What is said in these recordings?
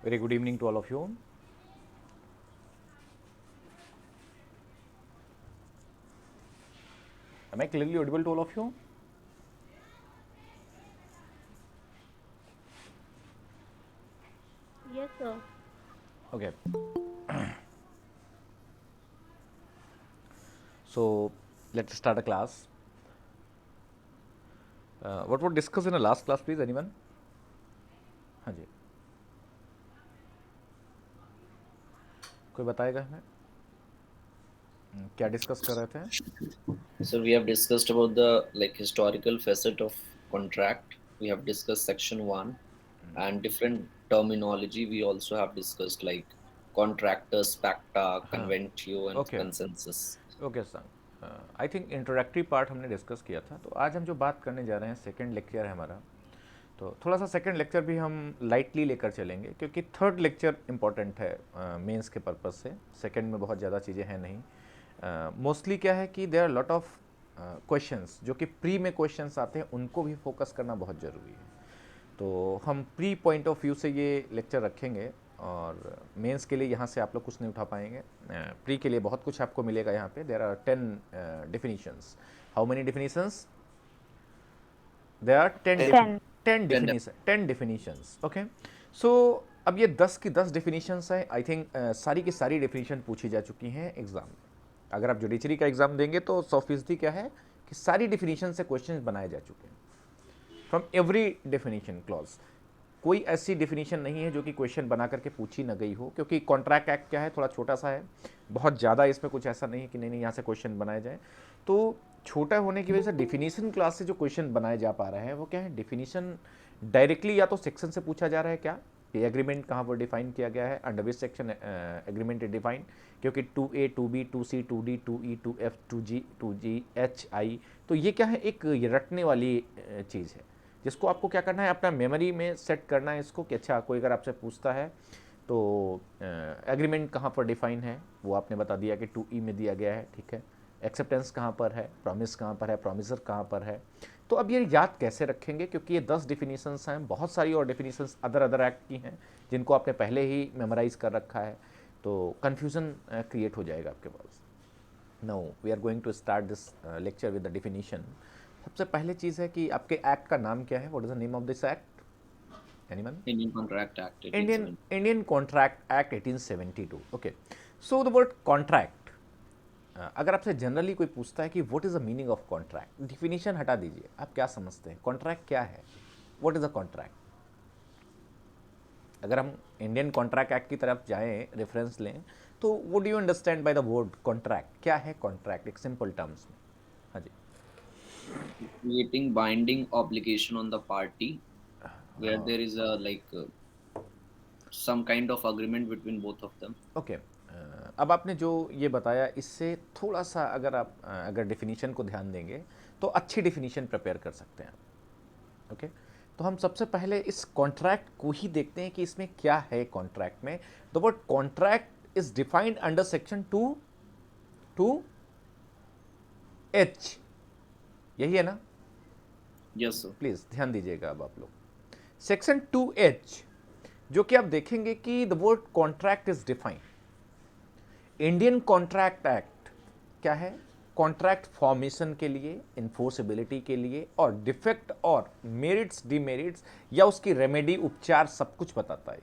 Very good evening to all of you. Am I clearly audible to all of you? Yes, sir. Okay. So let's start a class. What was discussed in the last class, please? Anyone? हाँ जी. कोई बताएगा हमें क्या discuss कर रहे थे? So we have discussed about the historical facet of contract. We have discussed section 1 and different terminology. We also have discussed like contractors, pacta, हाँ. conventio, and okay. consensus. Okay sir. I think introductory part हमने discuss किया था. तो आज हम जो बात करने जा रहे हैं, सेकंड लेक्चर है हमारा. तो थोड़ा सा सेकंड लेक्चर भी हम लाइटली लेकर चलेंगे क्योंकि थर्ड लेक्चर इंपॉर्टेंट है मेंस के पर्पज़ से. सेकंड में बहुत ज़्यादा चीज़ें हैं नहीं. मोस्टली क्या है कि there are lot of questions जो कि प्री में क्वेश्चंस आते हैं, उनको भी फोकस करना बहुत ज़रूरी है. तो हम प्री पॉइंट ऑफ व्यू से ये लेक्चर रखेंगे और मेंस के लिए यहाँ से आप लोग कुछ नहीं उठा पाएंगे. प्री के लिए बहुत कुछ आपको मिलेगा यहाँ पे. There are 10 definitions. How many definitions? There are 10 10. 10. 10 10. definition 10 definitions. Okay. So अब ये 10 की 10 डेफिनेशंस हैं. आई थिंक सारी की सारी डेफिनेशन पूछी जा चुकी हैं एग्जाम में. अगर आप जुडिशरी का एग्जाम देंगे तो 100% क्या है कि सारी डेफिनेशन से क्वेश्चन बनाए जा चुके हैं फ्रॉम एवरी डेफिनेशन क्लॉज. कोई ऐसी डेफिनेशन नहीं है जो कि क्वेश्चन बना करके पूछी ना गई हो, क्योंकि कॉन्ट्रैक्ट एक्ट क्या है, थोड़ा छोटा सा है. बहुत ज़्यादा इसमें कुछ ऐसा नहीं है कि नहीं नहीं यहाँ से क्वेश्चन बनाए जाए. तो छोटा होने की वजह से डेफिनेशन क्लास से जो क्वेश्चन बनाए जा पा रहे हैं वो क्या है, डेफिनेशन डायरेक्टली या तो सेक्शन से पूछा जा रहा है. क्या ये एग्रीमेंट कहाँ पर डिफाइन किया गया है, under which section agreement is defined, क्योंकि 2A 2B 2C 2D 2E 2F 2G 2GHI. तो ये क्या है, एक ये रटने वाली चीज़ है जिसको आपको क्या करना है, अपना मेमोरी में सेट करना है इसको कि अच्छा कोई अगर आपसे पूछता है तो एग्रीमेंट कहाँ पर डिफाइन है, वो आपने बता दिया कि 2E में दिया गया है. ठीक है. एक्सेप्टेंस कहाँ पर है, प्रॉमिस कहाँ पर है, प्रॉमिसर कहाँ पर है. तो अब ये याद कैसे रखेंगे, क्योंकि ये 10 डिफिनीशंस हैं. बहुत सारी और डिफिनीशंस अदर अदर एक्ट की हैं जिनको आपने पहले ही मेमोराइज कर रखा है. तो कन्फ्यूज़न क्रिएट हो जाएगा आपके पास. Now we are going to start this lecture with the definition. सबसे पहले चीज़ है कि आपके एक्ट का नाम क्या है. What is the name of this act? Anyone? Indian Contract Act Indian 1870. Indian contract act 1872. Okay. So the word contract, अगर आपसे जनरली कोई पूछता है कि what is the meaning of contract, definition हटा दीजिए, आप क्या समझते हैं कॉन्ट्रैक्ट क्या है, व्हाट इज़ द कॉन्ट्रैक्ट? अगर हम इंडियन कॉन्ट्रैक्ट एक्ट की तरफ जाएं, रेफरेंस लें, तो what do you understand by the word contract? क्या है कॉन्ट्रैक्ट एक सिंपल टर्म्स में? हाँ जी. Creating binding obligation on the party where there is a some kind of agreement between both of them. Okay. अब आपने जो ये बताया इससे थोड़ा सा अगर आप अगर डेफिनीशन को ध्यान देंगे तो अच्छी डेफिनीशन प्रिपेयर कर सकते हैं आप. ओके. तो हम सबसे पहले इस कॉन्ट्रैक्ट को ही देखते हैं कि इसमें क्या है. कॉन्ट्रैक्ट में the word contract is defined under section 2(2)(h). यही है ना? Yes, sir. प्लीज़ ध्यान दीजिएगा. अब आप लोग सेक्शन 2(h) जो कि आप देखेंगे कि the word contract is defined. Indian contract act क्या है? कॉन्ट्रैक्ट फॉर्मेशन के लिए, इन्फोर्सेबिलिटी के लिए और डिफेक्ट और मेरिट्स डिमेरिट्स या उसकी रेमेडी, उपचार, सब कुछ बताता है.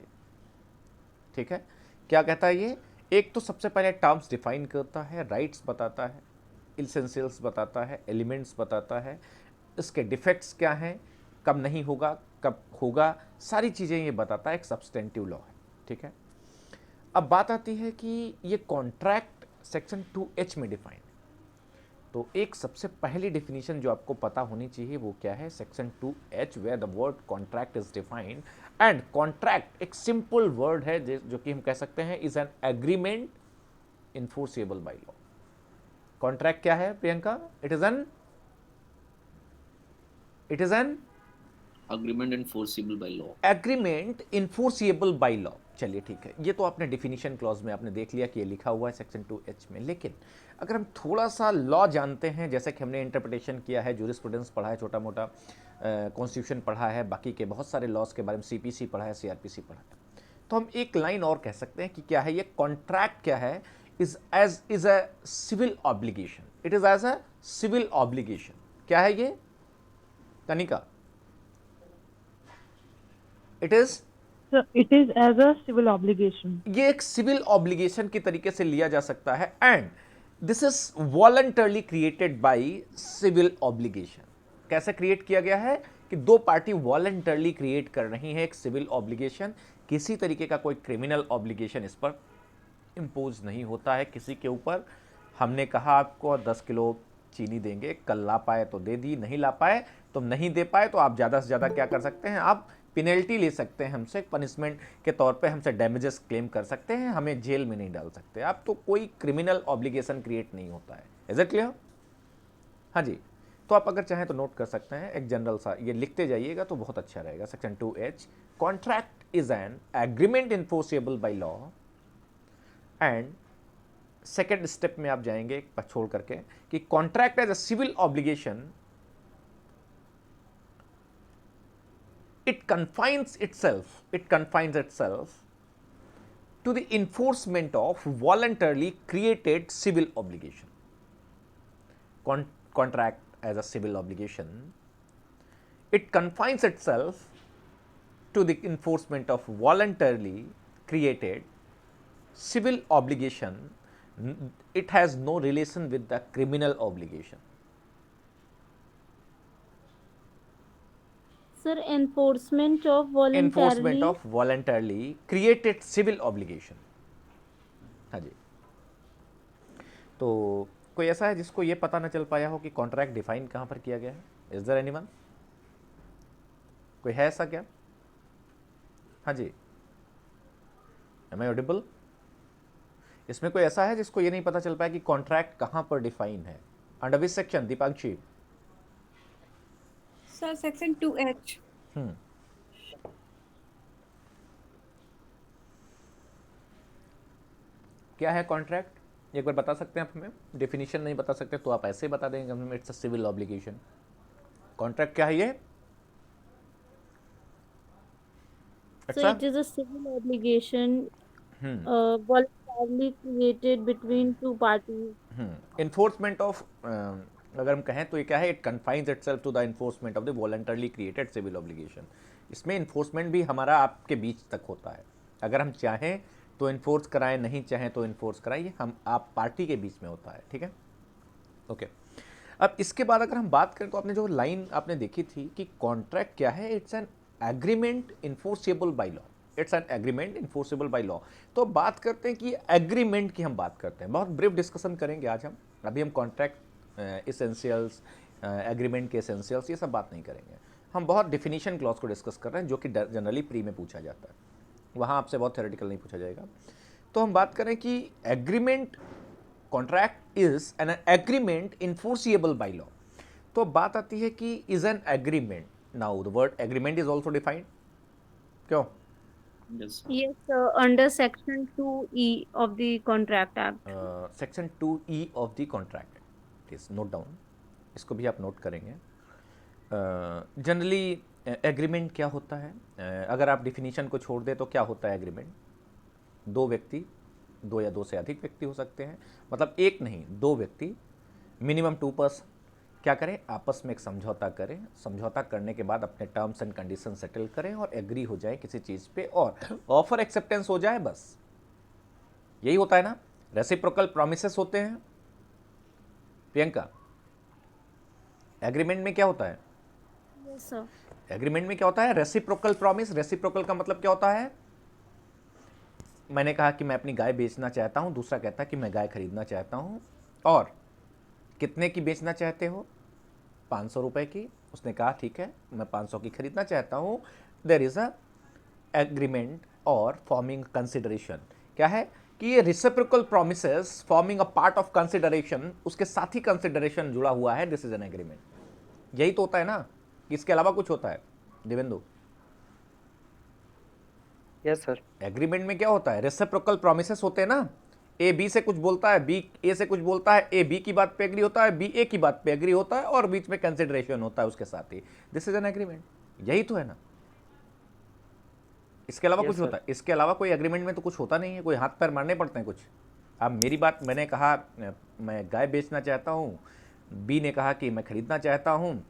ठीक है. क्या कहता है ये? एक तो सबसे पहले टर्म्स डिफाइन करता है, राइट्स बताता है, इसेंशियल्स बताता है, एलिमेंट्स बताता है, इसके डिफेक्ट्स क्या हैं, कब नहीं होगा, कब होगा, सारी चीज़ें ये बताता है. एक सब्सटेंटिव लॉ है. ठीक है. अब बात आती है कि ये कॉन्ट्रैक्ट सेक्शन 2(h) में डिफाइन है. तो एक सबसे पहली डेफिनेशन जो आपको पता होनी चाहिए वो क्या है? Section 2(h) where the word contract is defined. And contract एक सिंपल वर्ड है जो कि हम कह सकते हैं is an agreement enforceable by law. Contract क्या है Priyanka? It is an Agreement enforceable by law. Agreement enforceable by law. चलिए ठीक है. ये तो आपने डेफिनेशन क्लॉज में आपने देख लिया कि ये लिखा हुआ है सेक्शन 2(h) में. लेकिन अगर हम थोड़ा सा लॉ जानते हैं, जैसे कि हमने इंटरप्रिटेशन किया है, जूरिस्प्रूडेंस पढ़ा है, छोटा मोटा कॉन्स्टिट्यूशन पढ़ा है, बाकी के बहुत सारे लॉज के बारे में CPC पढ़ा है, CRPC पढ़ा है, तो हम एक लाइन और कह सकते हैं कि क्या है ये कॉन्ट्रैक्ट, क्या है, is a civil obligation, it is as a civil obligation. क्या है ये Tanika? It is, So it is as a civil obligation. ये एक सिविल ऑब्लिगेशन की तरीके से लिया जा सकता है, and this is voluntarily created by civil obligation. कैसे क्रिएट किया गया है कि दो पार्टी वॉलंटरली क्रिएट कर रही है एक सिविल ऑब्लिगेशन, किसी तरीके का कोई क्रिमिनल ऑब्लिगेशन इस पर इम्पोज नहीं होता है किसी के ऊपर। हमने कहा आपको 10 किलो चीनी देंगे, कल ला पाए तो दे दी, नहीं ला पाए तो नहीं दे पाए तो आप ज़्यादा से ज़्यादा क्या कर सकते हैं, आप पेनल्टी ले सकते हैं हमसे, पनिशमेंट के तौर पे हमसे डैमेजेस क्लेम कर सकते हैं, हमें जेल में नहीं डाल सकते आप। तो कोई क्रिमिनल ऑब्लिगेशन क्रिएट नहीं होता है। Is it clear? हाँ जी। तो आप अगर चाहें तो नोट कर सकते हैं एक जनरल सा, ये लिखते जाइएगा तो बहुत अच्छा रहेगा। Section 2H, contract is an agreement enforceable by law, and second step में आप जाएंगे छोड़ करके कि contract as a civil obligation, it confines itself to the enforcement of voluntarily created civil obligation. Contract as a civil obligation, it confines itself to the enforcement of voluntarily created civil obligation. It has no relation with the criminal obligation. Sir, enforcement of Enforcement voluntarily. of voluntarily created civil obligation. हाँ जी। तो कोई ऐसा है जिसको ये पता ना चल पाया हो कि कॉन्ट्रैक्ट डिफाइन कहाँ पर किया गया है? Is there anyone? कोई है ऐसा क्या? हाँ जी, एम आई ऑडिबल? इसमें कोई ऐसा है जिसको ये नहीं पता चल पाया कि कॉन्ट्रैक्ट कहाँ पर डिफाइन है? Under which section, Deepanshi? Sir section 2H। क्या है कॉन्ट्रैक्ट? एक बार बता सकते हैं आप हमें? डेफिनेशन नहीं बता सकते तो आप ऐसे ही बता देंगे हमें, it's a civil obligation. Contract क्या है ये? So it is a civil obligation voluntarily created between two parties. Enforcement of, अगर हम कहें तो ये क्या है, it confines itself to the enforcement of the voluntarily created civil obligation. इसमें इन्फोर्समेंट भी हमारा आपके बीच तक होता है, अगर हम चाहें तो इन्फोर्स कराएं, नहीं चाहें तो इन्फोर्स कराइए, हम आप पार्टी के बीच में होता है। ठीक है, ओके। अब इसके बाद अगर हम बात करें तो आपने जो लाइन आपने देखी थी कि कॉन्ट्रैक्ट क्या है, it's an agreement enforceable by law, it's an agreement enforceable by law. तो बात करते हैं कि एग्रीमेंट की हम बात करते हैं, बहुत ब्रीफ डिस्कशन करेंगे आज हम। अभी हम कॉन्ट्रैक्ट एसेंशियल्स, एग्रीमेंट के एसेंशियल्स, ये सब बात नहीं करेंगे। हम बहुत डिफिनीशन क्लॉज को डिस्कस कर रहे हैं जो कि जनरली प्री में पूछा जाता है, वहाँ आपसे बहुत थ्योरेटिकल नहीं पूछा जाएगा। तो हम बात करें कि agreement, contract is an agreement enforceable by law. तो बात आती है कि is an agreement, now the word agreement is also defined, क्यों? Yes. Yes, sir, under section 2E of the Contract Act. Section 2E of the contract, please note down, इसको भी आप note करेंगे। जनरली एग्रीमेंट क्या होता है? अगर आप डिफिनीशन को छोड़ दें तो क्या होता है एग्रीमेंट? दो व्यक्ति, दो या दो से अधिक व्यक्ति हो सकते हैं, मतलब एक नहीं, दो व्यक्ति, मिनिमम 2 पर्सन क्या करें, आपस में एक समझौता करें, समझौता करने के बाद अपने टर्म्स एंड कंडीशन सेटल करें और एग्री हो जाए किसी चीज़ पे और ऑफर एक्सेप्टेंस हो जाए, बस यही होता है ना। रेसिप्रोकल प्रॉमिसेस होते हैं प्रियंका, एग्रीमेंट में क्या होता है? Yes, sir. एग्रीमेंट में क्या होता है? Reciprocal promise. रेसिप्रोकल का मतलब क्या होता है? मैंने कहा कि मैं अपनी गाय बेचना चाहता हूं, दूसरा कहता है कि मैं गाय खरीदना चाहता हूं, और कितने की बेचना चाहते हो? 500 रुपए की। उसने कहा ठीक है, मैं 500 की खरीदना चाहता हूं। देयर इज अ एग्रीमेंट और फॉर्मिंग कंसिडरेशन। क्या है कि ये reciprocal promises forming a part of consideration, उसके साथ ही कंसिडरेशन जुड़ा हुआ है, दिस इज एन एग्रीमेंट। यही तो होता है ना, इसके अलावा कुछ होता है देवेंदु? Yes sir. एग्रीमेंट में क्या होता है? रेसिप्रोकल प्रॉमिसेस होते हैं ना, ए बी से कुछ बोलता है, बी ए से कुछ बोलता है, ए बी की बात पे एग्री होता है, बी ए की बात पे एग्री होता है, और बीच में कंसिडरेशन होता है उसके साथ ही, दिस इज एन एग्रीमेंट। यही तो है ना, इसके अलावा Yes, कुछ sir. होता है? इसके अलावा कोई एग्रीमेंट में तो कुछ होता नहीं है, कोई हाथ पैर मारने पड़ते हैं कुछ। अब मेरी बात, मैंने कहा मैं गाय बेचना चाहता हूँ, बी ने कहा कि मैं खरीदना चाहता हूँ,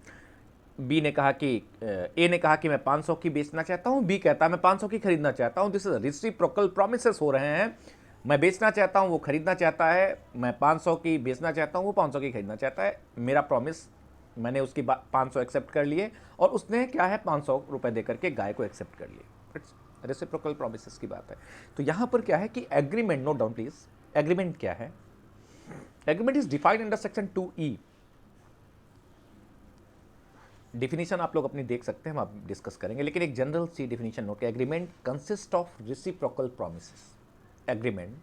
बी ने कहा कि ए ने कहा कि मैं 500 की बेचना चाहता हूँ, बी कहता है मैं 500 की खरीदना चाहता हूँ। दिस इज रेसिप्रोकल प्रॉमिसेस हो रहे हैं। मैं बेचना चाहता हूँ, वो खरीदना चाहता है, मैं 500 की बेचना चाहता हूँ, वो 500 की खरीदना चाहता है। मेरा प्रॉमिस, मैंने उसकी 500 एक्सेप्ट कर लिए और उसने क्या है 500 रुपए दे करके गाय को एक्सेप्ट कर लिए। इट्स रेसिप्रोकल प्रॉमिसेस की बात है। तो यहाँ पर क्या है कि agreement, note down please, agreement क्या है? Agreement is defined under section 2E। Definition आप लोग अपनी देख सकते हैं, हम आप डिस्कस करेंगे, लेकिन एक जनरल सी definition note, agreement consist of reciprocal promises. Agreement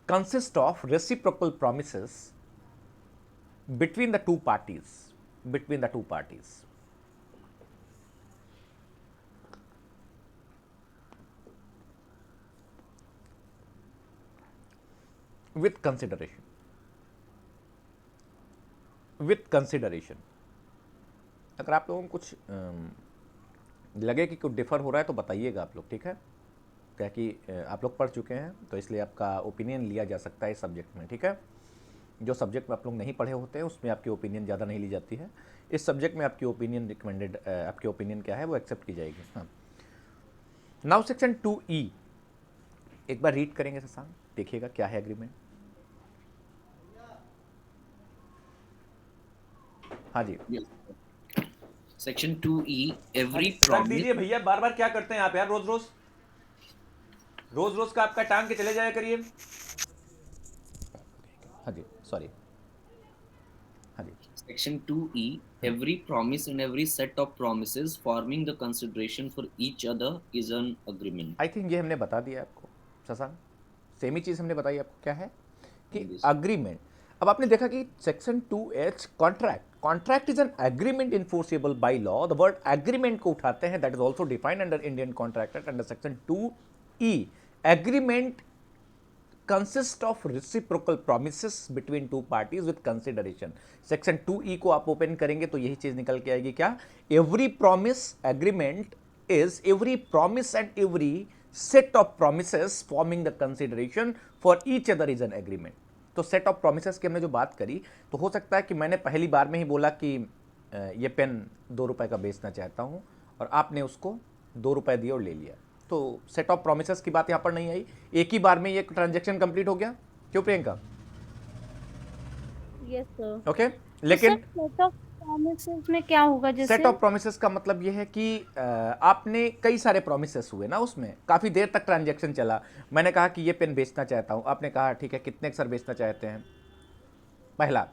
consist of reciprocal promises between the two parties, between the two parties. With consideration, with consideration. अगर आप लोगों को कुछ लगे कि कुछ डिफर हो रहा है तो बताइएगा आप लोग, ठीक है? क्या कि आप लोग पढ़ चुके हैं तो इसलिए आपका ओपिनियन लिया जा सकता है इस सब्जेक्ट में, ठीक है? जो सब्जेक्ट में आप लोग नहीं पढ़े होते हैं उसमें आपकी ओपिनियन ज़्यादा नहीं ली जाती है। इस सब्जेक्ट में आपकी ओपिनियन रिकमेंडेड, आपकी ओपिनियन क्या है वो एक्सेप्ट की जाएगी। हाँ, नाउ सेक्शन 2E एक बार रीड करेंगे शशांक, देखिएगा क्या है एग्रीमेंट। हाँ जी, Yes. Section 2E, every रख promise. दीजिए भैया, बार बार क्या करते हैं आप यार, रोज रोज रोज रोज का आपका टांग के चले जाया करिए। हाँ जी, सॉरी, हाँ जी। Section 2E, every promise and every set of promises forming the consideration for each other is an agreement. I think ये हमने बता दिया आपको शशांक, सेम ही चीज़ हमने बताई आपको क्या है कि Yes. अग्रीमेंट। अब आपने देखा कि section 2H contract, contract is an agreement enforceable by law. The word agreement को उठाते हैं, that is also defined under Indian contract act under section 2E। Agreement consist of reciprocal promises between two parties with consideration। Section 2E को आप open करेंगे तो यही चीज निकल के आएगी, क्या? Every promise agreement is every promise and every set of promises forming the consideration for each other is an agreement. तो सेट ऑफ प्रोमिसेस की हमने जो बात करी, तो हो सकता है कि मैंने पहली बार में ही बोला कि ये पेन 2 रुपए का बेचना चाहता हूं और आपने उसको 2 रुपए दिए और ले लिया, तो सेट ऑफ प्रोमिसेस की बात यहां पर नहीं आई, एक ही बार में ये ट्रांजैक्शन कंप्लीट हो गया। क्यों प्रियंका? Yes sir. ओके, लेकिन सेट ऑफ प्रॉमिसेस में क्या होगा? जैसे सेट ऑफ प्रोमिसेस का मतलब ये है कि आपने कई सारे प्रोमिसेस हुए ना, उसमें काफी देर तक ट्रांजैक्शन चला। मैंने कहा कि ये पेन बेचना चाहता हूं, आपने कहा ठीक है, कितने सर बेचना चाहते हैं? पहला,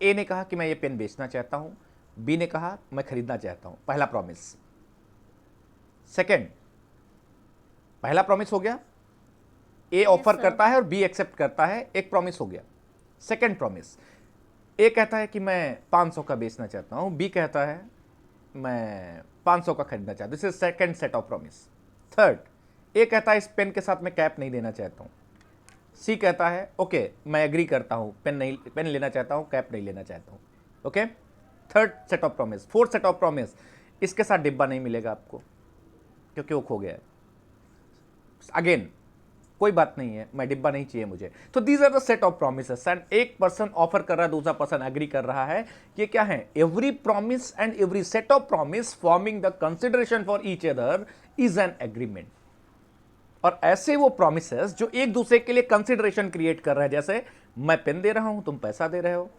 ए ने कहा कि मैं ये पेन बेचना चाहता हूं, बी ने कहा मैं खरीदना चाहता हूं, पहला प्रॉमिस। सेकेंड, पहला प्रॉमिस हो गया, ए ऑफर sir. करता है और बी एक्सेप्ट करता है, एक प्रॉमिस हो गया। सेकेंड प्रॉमिस, ए कहता है कि मैं 500 का बेचना चाहता हूं, बी कहता है मैं 500 का खरीदना चाहता हूं, this is second set of promise. Third, A कहता है इस पेन के साथ मैं कैप नहीं देना चाहता हूं, सी कहता है ओके मैं एग्री करता हूं, पेन लेना चाहता हूं, कैप नहीं लेना चाहता हूं। Okay, third set of promise. Fourth set of promise, इसके साथ डिब्बा नहीं मिलेगा आपको क्योंकि वो खो गया है। अगेन कोई बात नहीं है, मैं डिब्बा नहीं चाहिए मुझे। तो these are the set of promises, and एक पर्सन ऑफर कर रहा है, दूसरा पर्सन एग्री कर रहा है। ये क्या है? Every promise and every set of promise forming the consideration for each other is an agreement. और ऐसे वो प्रोमिसेस जो एक दूसरे के लिए कंसिडरेशन क्रिएट कर रहे हैं, जैसे मैं पेन दे रहा हूं, तुम पैसा दे रहे हो,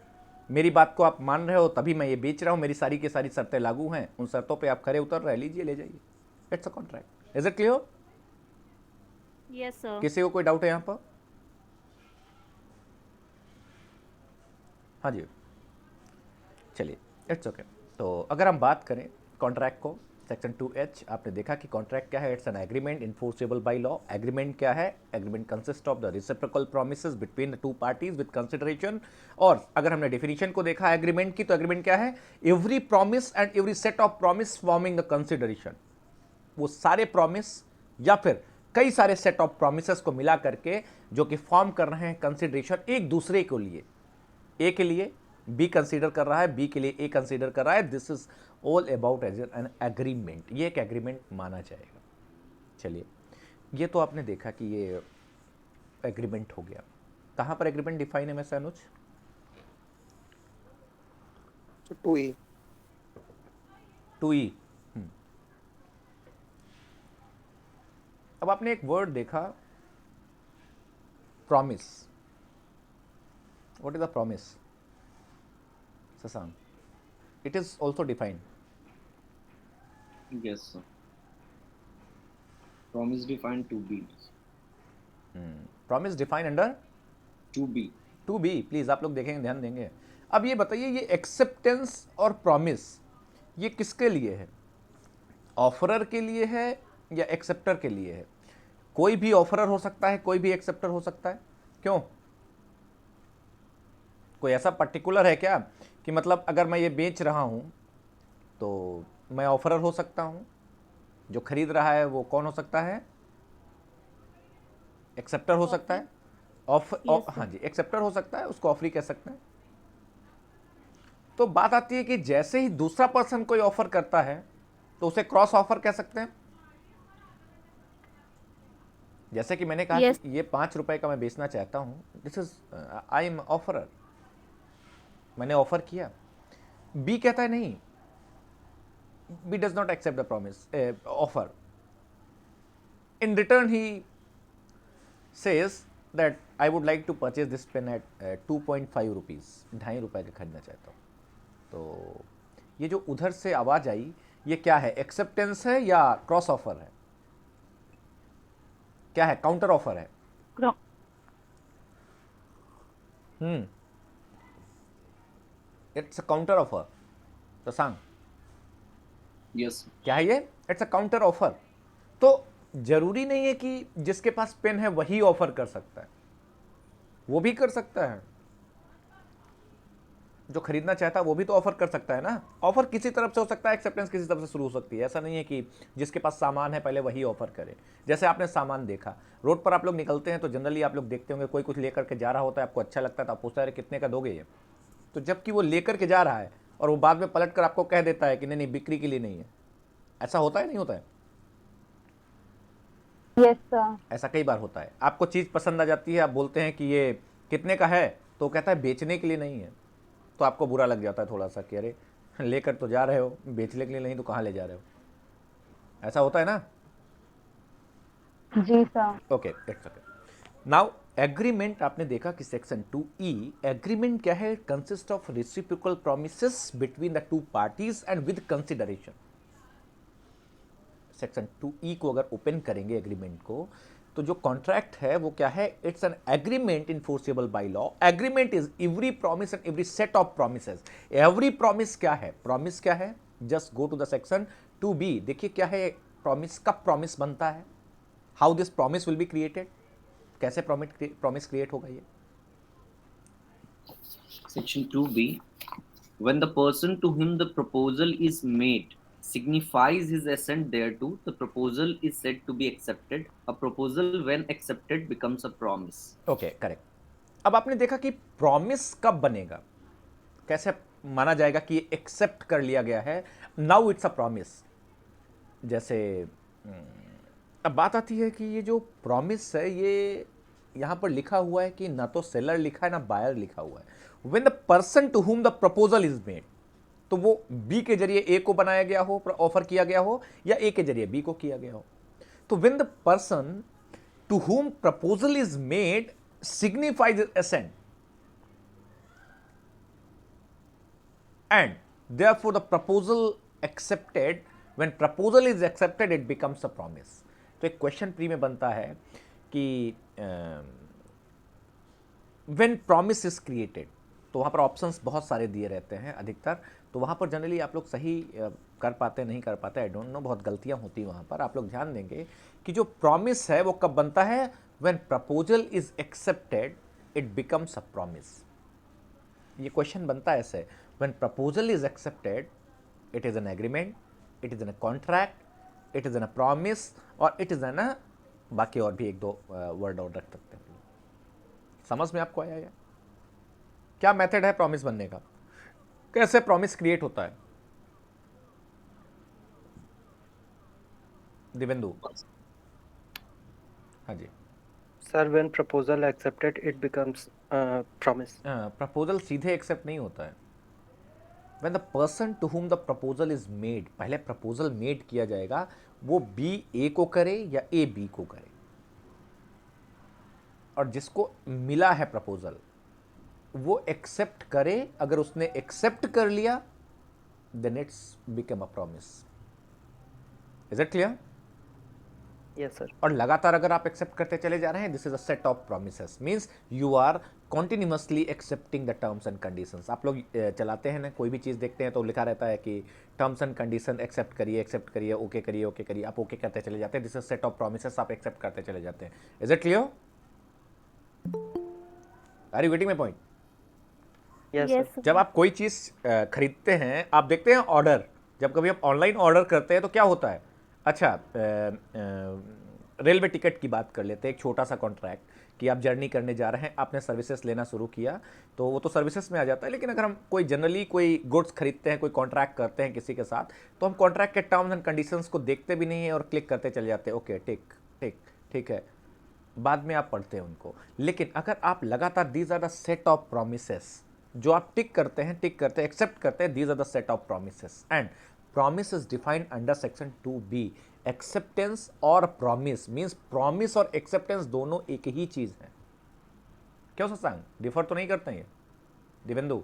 मेरी बात को आप मान रहे हो तभी मैं ये बेच रहा हूं, मेरी सारी की सारी शर्तें लागू हैं, उन शर्तों पे आप खरे उतर रहे, लीजिए ले जाइए। It's a contract. Is it clear? Yes sir. किसी को कोई डाउट है यहां पर? हाँ जी, चलिए, इट्स ओके। तो अगर हम बात करें कॉन्ट्रैक्ट को, सेक्शन 2H आपने देखा कि कॉन्ट्रैक्ट क्या है? It's an agreement enforceable by law. Agreement क्या है? Agreement consist of the reciprocal promises between the two parties with consideration. और अगर हमने डेफिनेशन को देखा एग्रीमेंट की, तो एग्रीमेंट क्या है? Every promise and every set of promise forming the consideration. वो सारे प्रॉमिस या फिर कई सारे सेट ऑफ प्रोमिसेस को मिला करके जो कि फॉर्म कर रहे हैं कंसिडरेशन एक दूसरे के लिए। ए के लिए बी कंसीडर कर रहा है, बी के लिए ए कंसीडर कर रहा है। This is all about as an agreement. ये एक एग्रीमेंट माना जाएगा। चलिए, ये तो आपने देखा कि ये एग्रीमेंट हो गया। कहाँ पर एग्रीमेंट डिफाइन है वैसे अनुज? So 2E. 2E। अब आपने एक वर्ड देखा, promise. What is the promise, Shashank? It is also defined. Yes, sir. Promise defined to be. Promise define under To be. 2B। Please आप लोग देखेंगे, ध्यान देंगे। अब ये बताइए, ये एक्सेप्टेंस और प्रॉमिस ये किसके लिए है? ऑफरर के लिए है या एक्सेप्टर के लिए है? कोई भी ऑफरर हो सकता है, कोई भी एक्सेप्टर हो सकता है। क्यों? कोई ऐसा पर्टिकुलर है क्या कि मतलब अगर मैं ये बेच रहा हूं तो मैं ऑफरर हो सकता हूं, जो खरीद रहा है वो कौन हो सकता है? एक्सेप्टर हो सकता है। हाँ जी, एक्सेप्टर हो सकता है, उसको ऑफरी कह सकते हैं। तो बात आती है कि जैसे ही दूसरा पर्सन कोई ऑफर करता है तो उसे क्रॉस ऑफर कह सकते हैं। जैसे कि मैंने कहा Yes. कि ये 5 रुपए का मैं बेचना चाहता हूं, this is I am offerer, मैंने ऑफर किया। बी कहता है नहीं, B does not accept the promise offer. In return he says that I would like to purchase this pen at 2.5 rupees, 2.5 रुपए का खरीदना चाहता हूँ। तो ये जो उधर से आवाज़ आई, ये क्या है? एक्सेप्टेंस है या क्रॉस ऑफर है? क्या है? काउंटर ऑफर है। It's a counter offer. तो सांग Yes. Sir. क्या है ये? It's a counter offer. तो जरूरी नहीं है कि जिसके पास पेन है वही ऑफर कर सकता है, वो भी कर सकता है। जो खरीदना चाहता है वो भी तो ऑफर कर सकता है ना। ऑफर किसी तरफ से हो सकता है, एक्सेप्टेंस किसी तरफ से शुरू हो सकती है। ऐसा नहीं है कि जिसके पास सामान है पहले वही ऑफर करे। जैसे आपने सामान देखा, रोड पर आप लोग निकलते हैं तो जनरली आप लोग देखते होंगे कोई कुछ लेकर के जा रहा होता है, आपको अच्छा लगता है तो आप पूछते हैं कितने का दोगे ये। तो जबकि वो लेकर के जा रहा है और वो बाद में पलट कर आपको कह देता है कि नहीं नहीं, बिक्री के लिए नहीं है। ऐसा होता है नहीं होता है? Yes, sir. ऐसा कई बार होता है। आपको चीज़ पसंद आ जाती है, आप बोलते हैं कि ये कितने का है, तो वो कहता है बेचने के लिए नहीं है। तो आपको बुरा लग जाता है थोड़ा सा कि अरे लेकर तो जा रहे हो, बेचने के लिए नहीं तो कहाँ ले जा रहे हो। ऐसा होता है ना? जी sir. Okay, it's okay. Now agreement आपने देखा कि सेक्शन 2E, एग्रीमेंट क्या है? Consist of reciprocal promises between the two parties and with consideration. Section 2E को अगर ओपन करेंगे एग्रीमेंट को, तो जो कॉन्ट्रैक्ट है वो क्या है? It's an agreement enforceable by law. Agreement is every promise and every set of promises. Every promise क्या है? प्रॉमिस क्या है? Just go to the section 2B, देखिए क्या है प्रॉमिस। कब प्रॉमिस बनता है? How this promise will be created? कैसे प्रॉमिस क्रिएट होगा ये? Section 2B. When the person to whom the proposal is made signifies his assent thereto, the proposal is said to be accepted. A proposal, when accepted, becomes a promise. Okay, correct. अब आपने देखा कि promise कब बनेगा, कैसे माना जाएगा कि एक्सेप्ट कर लिया गया है, नाउ इट्स अ प्रॉमिस। जैसे अब बात आती है कि ये जो प्रॉमिस है, ये यहाँ पर लिखा हुआ है कि ना तो सेलर लिखा है ना बायर लिखा हुआ है। When the person to whom the proposal is made, तो वो बी के जरिए ए को बनाया गया हो, ऑफर किया गया हो, या ए के जरिए बी को किया गया हो। तो when the person to whom proposal is made signifies assent, and therefore the proposal accepted, when proposal is accepted it becomes a promise। तो एक क्वेश्चन प्री में बनता है कि when promise is created, तो वहाँ पर ऑप्शंस बहुत सारे दिए रहते हैं अधिकतर, तो वहाँ पर जनरली आप लोग सही कर पाते नहीं कर पाते, आई डोंट नो, बहुत गलतियाँ होती हैं वहाँ पर। आप लोग ध्यान देंगे कि जो प्रॉमिस है वो कब बनता है? when proposal is accepted it becomes a promise। ये क्वेश्चन बनता है ऐसे, when proposal is accepted it is an agreement, it is in a contract, it is in a promise, और it is in a, बाकी और भी एक दो वर्ड और रख सकते हैं। समझ में आपको आया या? क्या मेथड है प्रॉमिस बनने का? कैसे प्रॉमिस क्रिएट होता है? दिवेंदु, हाँ जी। Sir, when proposal accepted, it becomes promise. Proposal सीधे एक्सेप्ट नहीं होता है। When the person to whom the proposal is made, पहले प्रपोजल मेड किया जाएगा, वो बी ए को करे या ए बी को करे, और जिसको मिला है प्रपोजल वो एक्सेप्ट करे। अगर उसने एक्सेप्ट कर लिया then it's become a promise. Is it clear? Yes, sir. और लगातार अगर आप एक्सेप्ट करते चले जा रहे हैं, this is a set of promises, means you are continuously accepting the terms and conditions. आप लोग चलाते हैं ना, कोई भी चीज़ देखते हैं तो लिखा रहता है कि टर्म्स एंड कंडीशन एक्सेप्ट करिए, ओके करिए, आप ओके करते चले जाते हैं। This is set of promises, आप एक्सेप्ट करते चले जाते हैं। Is it clear? Are you getting my point? Yes, Yes, sir. sir. जब आप कोई चीज़ खरीदते हैं, आप देखते हैं ऑर्डर, जब कभी आप ऑनलाइन ऑर्डर करते हैं तो क्या होता है? अच्छा, रेलवे टिकट की बात कर लेते हैं, एक छोटा सा कॉन्ट्रैक्ट कि आप जर्नी करने जा रहे हैं, आपने सर्विसेज लेना शुरू किया तो वो तो सर्विसेज में आ जाता है। लेकिन अगर हम कोई जनरली कोई गुड्स खरीदते हैं, कोई कॉन्ट्रैक्ट करते हैं किसी के साथ, तो हम कॉन्ट्रैक्ट के टर्म्स एंड कंडीशंस को देखते भी नहीं है और क्लिक करते चले जाते हैं, ओके टिक टिक ठीक है, बाद में आप पढ़ते हैं उनको। लेकिन अगर आप लगातार, these are the set of promises, जो आप टिक करते हैं, एक्सेप्ट करते हैं, these are the set of promises. And promise is defined under section 2B। Acceptance और प्रॉमिस मींस प्रॉमिस और एक्सेप्टेंस दोनों एक ही चीज है। क्यों सत्संग, डिफर तो नहीं करते हैं ये दिवेंदु?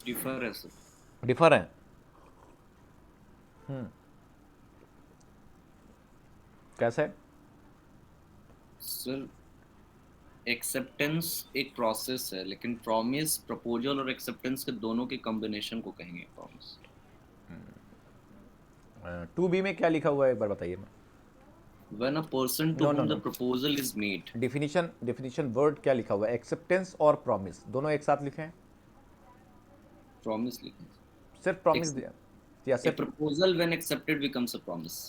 डिफर है सर। डिफर है। कैसे? सर एक्सेप्टेंस एक प्रोसेस है, लेकिन प्रॉमिस प्रपोजल और एक्सेप्टेंस के दोनों के कॉम्बिनेशन को कहेंगे प्रॉमिस। 2B में क्या लिखा हुआ है एक बार बताइए। When a person to No, whom no, the no. proposal is made, definition word क्या लिखा हुआ है? एक्सेप्टेंस और प्रॉमिस दोनों एक साथ लिखे हैं? promise लिखें। सिर्फ प्रॉमिस Ex- दिया या A सिर्फ proposal when accepted becomes a promise.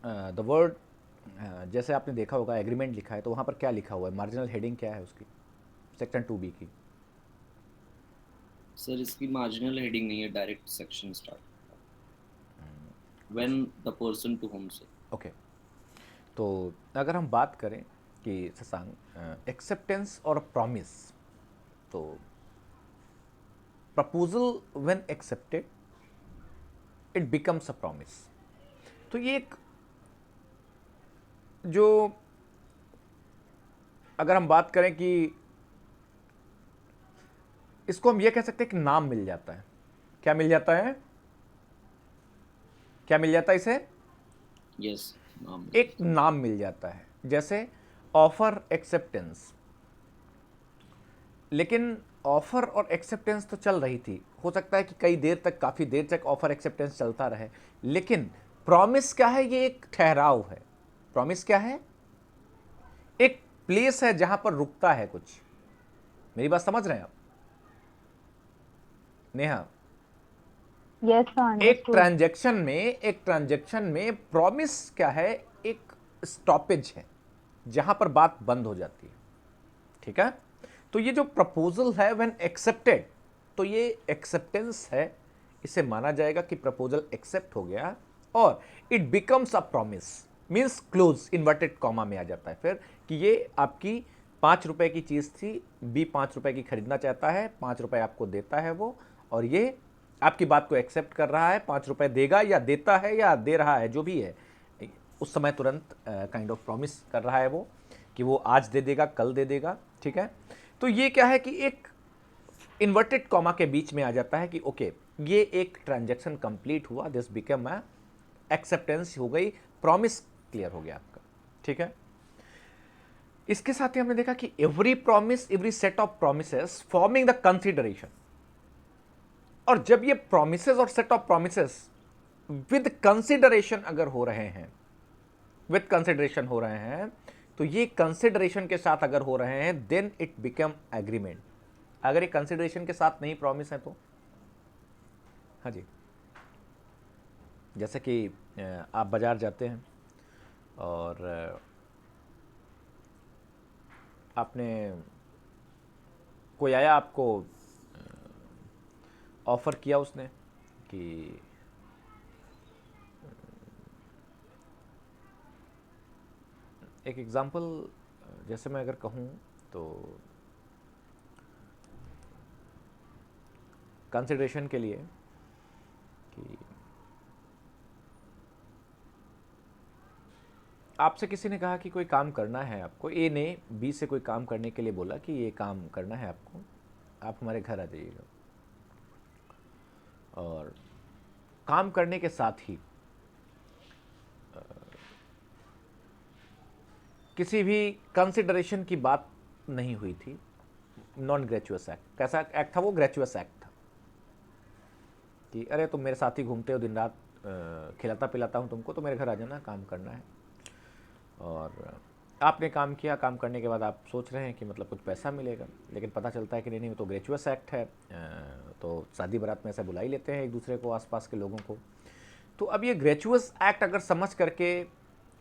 The word, जैसे आपने देखा होगा एग्रीमेंट लिखा है तो वहाँ पर क्या लिखा हुआ है? मार्जिनल हेडिंग क्या है उसकी, सेक्शन 2B की? सर इसकी मार्जिनल हेडिंग नहीं है, direct section start. When the person to whom से। ओके, तो अगर हम बात करें कि शशांक एक्सेप्टेंस और प्रॉमिस, तो proposal when accepted it becomes a promise. तो ये एक, जो अगर हम बात करें कि इसको हम ये कह सकते हैं कि नाम मिल जाता है। क्या मिल जाता है? क्या मिल जाता है इसे? Yes, नाम। एक नाम मिल जाता है, जैसे ऑफर एक्सेप्टेंस। लेकिन ऑफर और एक्सेप्टेंस तो चल रही थी, हो सकता है कि कई देर तक, काफ़ी देर तक ऑफर एक्सेप्टेंस चलता रहे। लेकिन प्रॉमिस क्या है? ये एक ठहराव है। प्रॉमिस क्या है? एक प्लेस है जहां पर रुकता है कुछ। मेरी बात समझ रहे हैं आप नेहा? Yes, sir. एक Understood. ट्रांजैक्शन में प्रॉमिस क्या है? एक स्टॉपेज है जहां पर बात बंद हो जाती है। ठीक है? तो ये जो प्रपोजल है व्हेन एक्सेप्टेड, तो ये एक्सेप्टेंस है, इसे माना जाएगा कि प्रपोजल एक्सेप्ट हो गया और it becomes a promise, means close, inverted comma में आ जाता है फिर कि ये आपकी 5 रुपए की चीज़ थी, बी 5 रुपए की खरीदना चाहता है, 5 रुपए आपको देता है वो, और ये आपकी बात को एक्सेप्ट कर रहा है, 5 रुपए देगा या देता है या दे रहा है, जो भी है उस समय तुरंत काइंड ऑफ प्रॉमिस कर रहा है वो कि वो आज दे देगा, कल दे देगा। ठीक है? तो ये क्या है कि एक इन्वर्टेड कॉमा के बीच में आ जाता है कि ओके, ये एक ट्रांजैक्शन कंप्लीट हुआ, दिस बिकम अ एक्सेप्टेंस हो गई, प्रॉमिस क्लियर हो गया आपका। ठीक है? इसके साथ ही हमने देखा कि every promise, every set of promises forming the consideration, और जब ये प्रोमिसेस और set of promises with consideration अगर हो रहे हैं, विद कंसीडरेशन हो रहे हैं, तो ये कंसीडरेशन के साथ अगर हो रहे हैं, देन इट बिकम एग्रीमेंट। अगर ये कंसीडरेशन के साथ नहीं प्रॉमिस है तो, हाँ जी, जैसे कि आप बाजार जाते हैं और आपने, कोई आया आपको ऑफ़र किया उसने कि एक एग्जांपल जैसे मैं अगर कहूँ तो कंसिडरेशन के लिए कि आपसे किसी ने कहा कि कोई काम करना है आपको, ए ने बी से कोई काम करने के लिए बोला कि ये काम करना है आपको, आप हमारे घर आ जाइएगा। और काम करने के साथ ही किसी भी कंसिडरेशन की बात नहीं हुई थी। नॉन ग्रेचुअस एक्ट, कैसा एक्ट था वो? ग्रेचुअस एक्ट था कि अरे तुम मेरे साथ ही घूमते हो दिन रात, खिलाता पिलाता हूँ तुमको, तो मेरे घर आ जाना, काम करना है। और आपने काम किया, काम करने के बाद आप सोच रहे हैं कि मतलब कुछ पैसा मिलेगा, लेकिन पता चलता है कि नहीं नहीं, वो तो ग्रेचुअस एक्ट है। तो शादी बारात में ऐसा बुला ही लेते हैं एक दूसरे को, आसपास के लोगों को। तो अब ये ग्रेचुअस एक्ट अगर समझ करके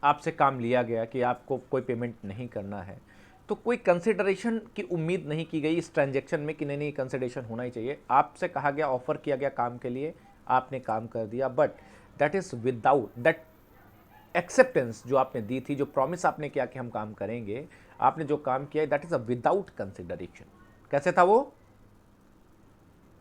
आपसे काम लिया गया कि आपको कोई पेमेंट नहीं करना है, तो कोई कंसिडरेशन की उम्मीद नहीं की गई इस ट्रांजैक्शन में कि नहीं नहीं कंसिडरेशन होना ही चाहिए। आपसे कहा गया, ऑफर किया गया काम के लिए, आपने काम कर दिया, but that is without that acceptance जो आपने दी थी, जो प्रॉमिस आपने किया कि हम काम करेंगे, आपने जो काम किया that is a without consideration. कैसे था वो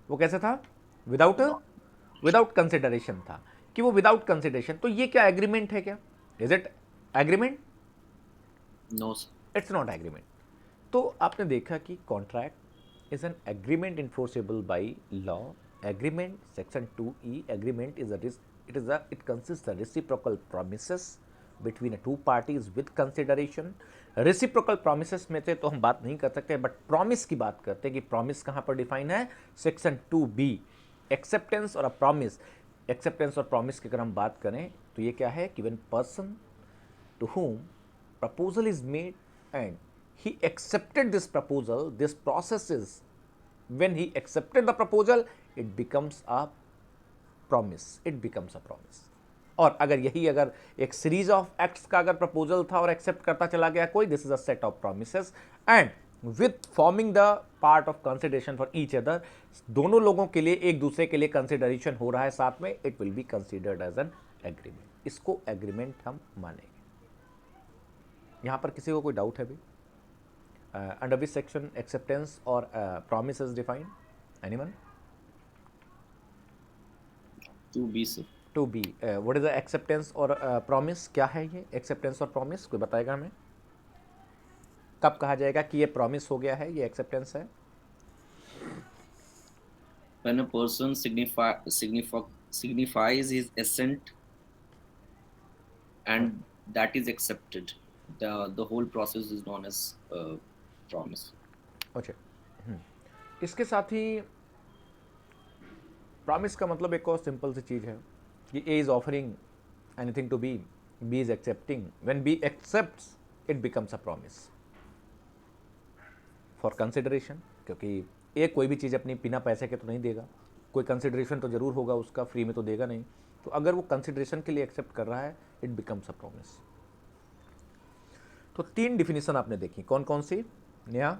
कैसे था? विदाउट कंसिडरेशन था कि वो विदाउट कंसिडरेशन। तो ये क्या एग्रीमेंट है क्या? Is it agreement? No, sir. It's not agreement. तो आपने देखा कि contract is an agreement enforceable by law. Agreement section 2E, agreement is it consists of reciprocal promises between two parties with consideration। reciprocal promises में से तो हम बात नहीं कर सकते, बट प्रॉमिस की बात करते हैं कि प्रॉमिस कहाँ पर डिफाइन है? Section 2B। एक्सेप्टेंस और अ प्रॉमिस, एक्सेप्टेंस और प्रॉमिस की अगर हम बात करें तो ये क्या है? Given person to whom proposal is made and he accepted this proposal, this process is, when he accepted the proposal, it becomes a promise, it becomes a promise। और अगर यही अगर एक सीरीज ऑफ एक्ट्स का अगर proposal था और accept करता चला गया कोई, this is a set of promises and with forming the part of consideration for each other. दोनों लोगों के लिए, एक दूसरे के लिए कंसिडरेशन हो रहा है साथ में, it will be considered as an agreement. इसको एग्रीमेंट हम मानेंगे। यहाँ पर किसी को कोई डाउट है भी? अंडर विच सेक्शन एक्सेप्टेंस और promise is defined? Anyone? 2B, sir. 2B, what is the acceptance और प्रॉमिस? क्या है ये एक्सेप्टेंस और प्रॉमिस? कोई बताएगा हमें? कब कहा जाएगा कि ये प्रॉमिस हो गया है, ये एक्सेप्टेंस है? When a person signifies his assent and that is accepted, the whole process is known as promise. अच्छा, इसके साथ ही प्रॉमिस का मतलब एक और सिंपल सी चीज़ है कि A is offering anything to B, B is accepting, when B accepts it becomes a promise for consideration. क्योंकि A कोई भी चीज़ अपनी बिना पैसे के तो नहीं देगा, कोई कंसिडरेशन तो ज़रूर होगा उसका, फ्री में तो देगा नहीं। तो अगर वो कंसिडरेशन के लिए एक्सेप्ट कर रहा है, इट बिकम्स अ प्रॉमिस। तो 3 डिफिनीशन आपने देखी, कौन कौन सी? Neha,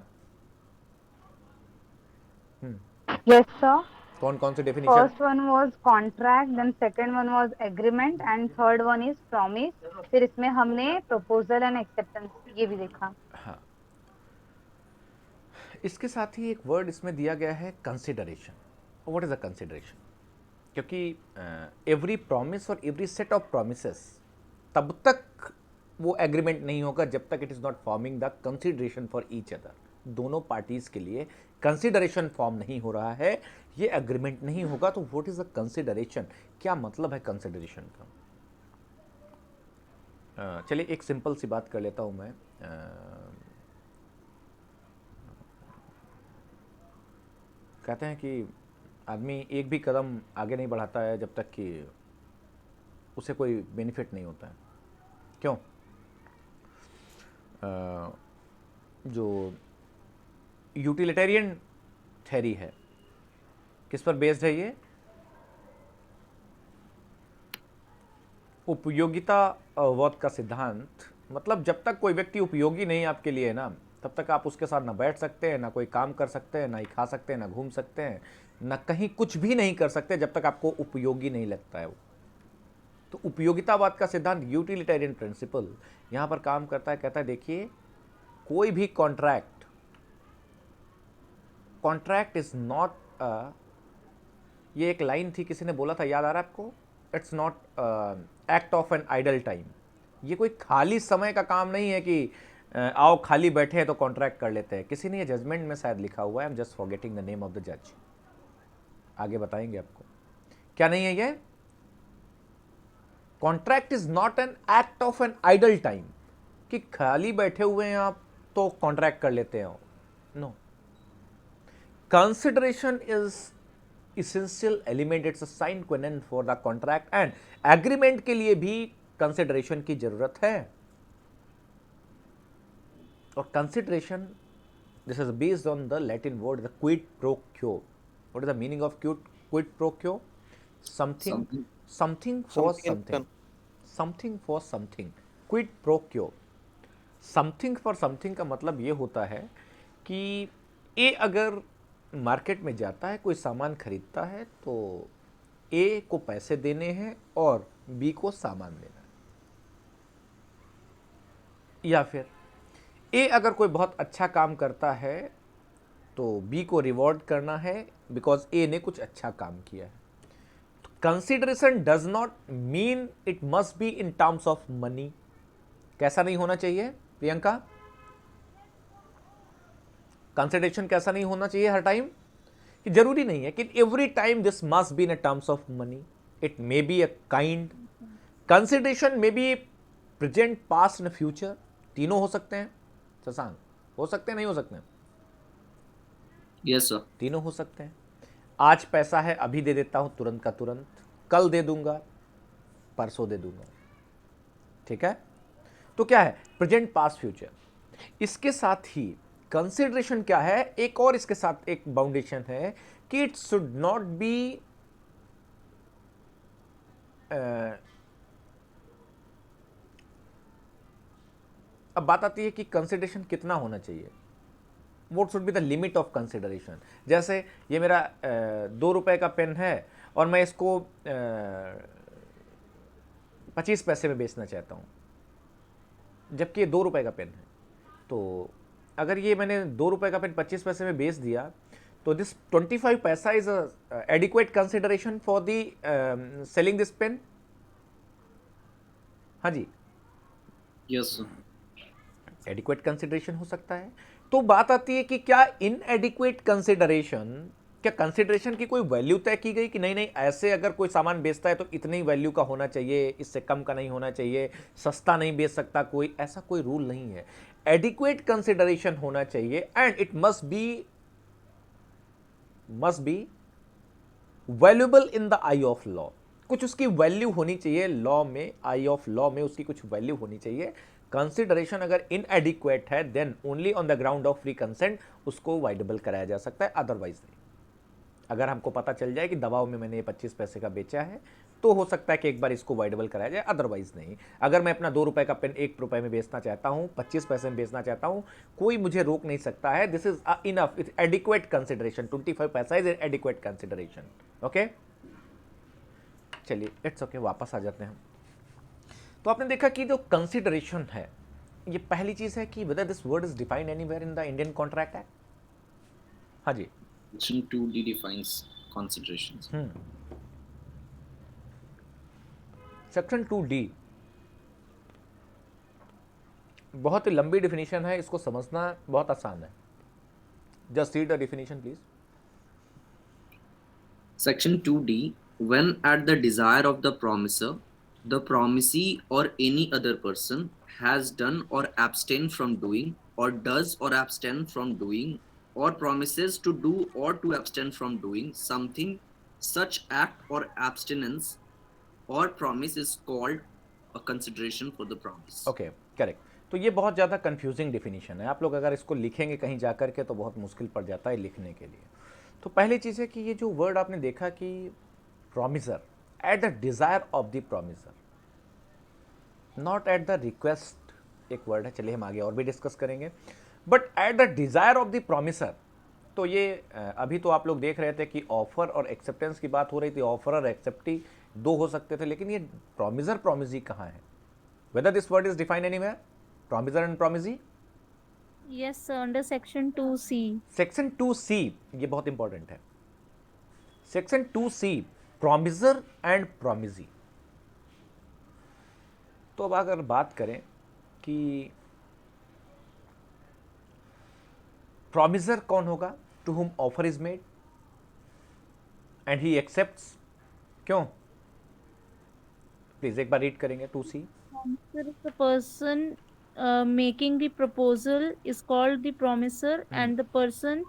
Yes, sir. कौन कौन सी definition? First one was contract, then second one was agreement, and third one is promise. फिर इसमें हमने proposal and acceptance ये भी देखा। हाँ, इसके साथ ही एक वर्ड इसमें दिया गया है consideration. What is a consideration? क्योंकि एवरी प्रॉमिस और एवरी सेट ऑफ प्रोमिसेस तब तक वो एग्रीमेंट नहीं होगा जब तक it is not forming the consideration for each other. दोनों पार्टीज के लिए कंसिडरेशन फॉर्म नहीं हो रहा है, ये एग्रीमेंट नहीं होगा। तो व्हाट इज अ कंसिडरेशन? क्या मतलब है कंसिडरेशन का? चलिए एक सिंपल सी बात कर लेता हूँ मैं। कहते हैं कि आदमी एक भी कदम आगे नहीं बढ़ाता है जब तक कि उसे कोई बेनिफिट नहीं होता है। क्यों? जो यूटिलिटेरियन थ्योरी है, किस पर बेस्ड है ये? उपयोगितावाद का सिद्धांत। मतलब जब तक कोई व्यक्ति उपयोगी नहीं आपके लिए है ना, तब तक आप उसके साथ ना बैठ सकते हैं, ना कोई काम कर सकते हैं, ना ही खा सकते हैं, ना घूम सकते हैं, ना कहीं कुछ भी नहीं कर सकते जब तक आपको उपयोगी नहीं लगता है वो। तो उपयोगितावाद का सिद्धांत, यूटिलिटेरियन प्रिंसिपल, यहाँ पर काम करता है। कहता है देखिए, कोई भी कॉन्ट्रैक्ट इज नॉट, ये एक लाइन थी, किसी ने बोला था, याद आ रहा है आपको? It's not act of an idle time. ये कोई खाली समय का काम नहीं है कि आओ खाली बैठे हैं तो कॉन्ट्रैक्ट कर लेते हैं। किसी ने ये जजमेंट में शायद लिखा हुआ है, I am just forgetting the name of the जज, आगे बताएंगे आपको। क्या नहीं है ये? Contract is not an act of an idle time, कि खाली बैठे हुए हैं आप तो कॉन्ट्रैक्ट कर लेते हैं। No, consideration is essential element, it's a sine qua non for the contract, and agreement के लिए भी कंसिडरेशन की जरूरत है। और consideration, this is based on the Latin word the quid pro quo. What is the meaning of quid pro quo? Something for something, something for something, quid pro quo. Something for something का मतलब ये होता है कि ए अगर market में जाता है, कोई सामान खरीदता है, तो ए को पैसे देने हैं और बी को सामान देना है। या फिर ए अगर कोई बहुत अच्छा काम करता है तो बी को रिवॉर्ड करना है बिकॉज ए ने कुछ अच्छा काम किया है। Consideration does not mean it must be in terms of money. कैसा नहीं होना चाहिए प्रियंका? कंसिडरेशन कैसा नहीं होना चाहिए हर टाइम? कि जरूरी नहीं है कि every time this must be in terms of money, it may be a kind. Consideration may be present, past and future, तीनों हो सकते हैं। शशांक, हो सकते हैं नहीं हो सकते हैं? Yes sir. तीनों हो सकते हैं। आज पैसा है, अभी दे देता हूं तुरंत का तुरंत, कल दे दूंगा, परसों दे दूंगा। ठीक है, तो क्या है? Present, past, future. इसके साथ ही कंसिडरेशन क्या है, एक और इसके साथ एक बाउंडेशन है कि इट शुड नॉट बी अब बात आती है कि कंसिडरेशन कितना होना चाहिए। What should be the limit of consideration? जैसे ये मेरा 2 रुपए का पेन है और मैं इसको 25 पैसे में बेचना चाहता हूँ, जबकि ये 2 रुपए का पेन है। तो अगर ये मैंने 2 रुपए का पेन 25 पैसे में बेच दिया, तो दिस 25 पैसा is adequate consideration for the selling this pen. हाँ जी, यस सर। एडिक्वेट कंसिडरेशन हो सकता है। तो बात आती है कि क्या इनएडिक्वेट कंसिडरेशन, क्या कंसिडरेशन की कोई वैल्यू तय की गई कि नहीं नहीं ऐसे अगर कोई सामान बेचता है तो इतनी वैल्यू का होना चाहिए, इससे कम का नहीं होना चाहिए, सस्ता नहीं बेच सकता कोई, ऐसा कोई रूल नहीं है। एडिक्वेट कंसिडरेशन होना चाहिए and it must be valuable in the I of law. कुछ उसकी वैल्यू होनी चाहिए लॉ में, आई ऑफ लॉ में उसकी कुछ वैल्यू होनी चाहिए। कंसिडरेशन अगर इनएडिक्वेट है then only on the ground of free consent उसको वाइडेबल कराया जा सकता है, अदरवाइज नहीं। अगर हमको पता चल जाए कि दवाओं में मैंने ये 25 पैसे का बेचा है तो हो सकता है कि एक बार इसको वाइडेबल कराया जाए, अदरवाइज नहीं। अगर मैं अपना 2 रुपए का पेन 1 रुपए में बेचना चाहता हूँ, 25 पैसे में बेचना चाहता हूँ, कोई मुझे रोक नहीं सकता है। This is enough, it's adequate consideration. 25 पैसा इज एडिक्वेट कंसिडरेशन। ओके, चलिए इट्स ओके, वापस आ जाते हैं। तो आपने देखा कि जो कंसिडरेशन है, ये पहली चीज है कि weather this word is defined anywhere in the Indian contract act. हाँ जी, Section 2D defines considerations. Section 2D बहुत ही लंबी डिफिनीशन है, इसको समझना बहुत आसान है। Just read the definition please. Section 2D, when at the desire of the promisor, the promisee or any other person has done or abstained from doing, or does or abstain from doing, or promises to do or to abstain from doing something, such act or abstinence or promise is called a consideration for the promise. Okay, correct. तो ये बहुत ज़्यादा confusing definition है, आप लोग अगर इसको लिखेंगे कहीं जा कर के तो बहुत मुश्किल पड़ जाता है लिखने के लिए। तो पहली चीज़ है कि ये जो वर्ड आपने देखा कि promiser, at the desire of the promiser, not at the request, एक वर्ड है, चलिए हम आगे और भी डिस्कस करेंगे, but at the desire of the promiser. तो ये अभी तो आप लोग देख रहे थे कि ऑफर और एक्सेप्टेंस की बात हो रही थी, ऑफर और एक्सेप्टी दो हो सकते थे, लेकिन ये प्रोमिजर प्रोमिजी कहाँ है? Whether this word is defined anywhere, promisor and promisee? Yes, sir, under section 2C. Section 2C, ये बहुत इंपॉर्टेंट है। Section 2C, promisor and promisee. तो अब अगर बात करें कि प्रोमिजर कौन होगा? To whom offer is made and he accepts. क्यों? प्लीज एक बार रीड करेंगे 2C। Promiser is the person making the proposal is called the promiser, and the person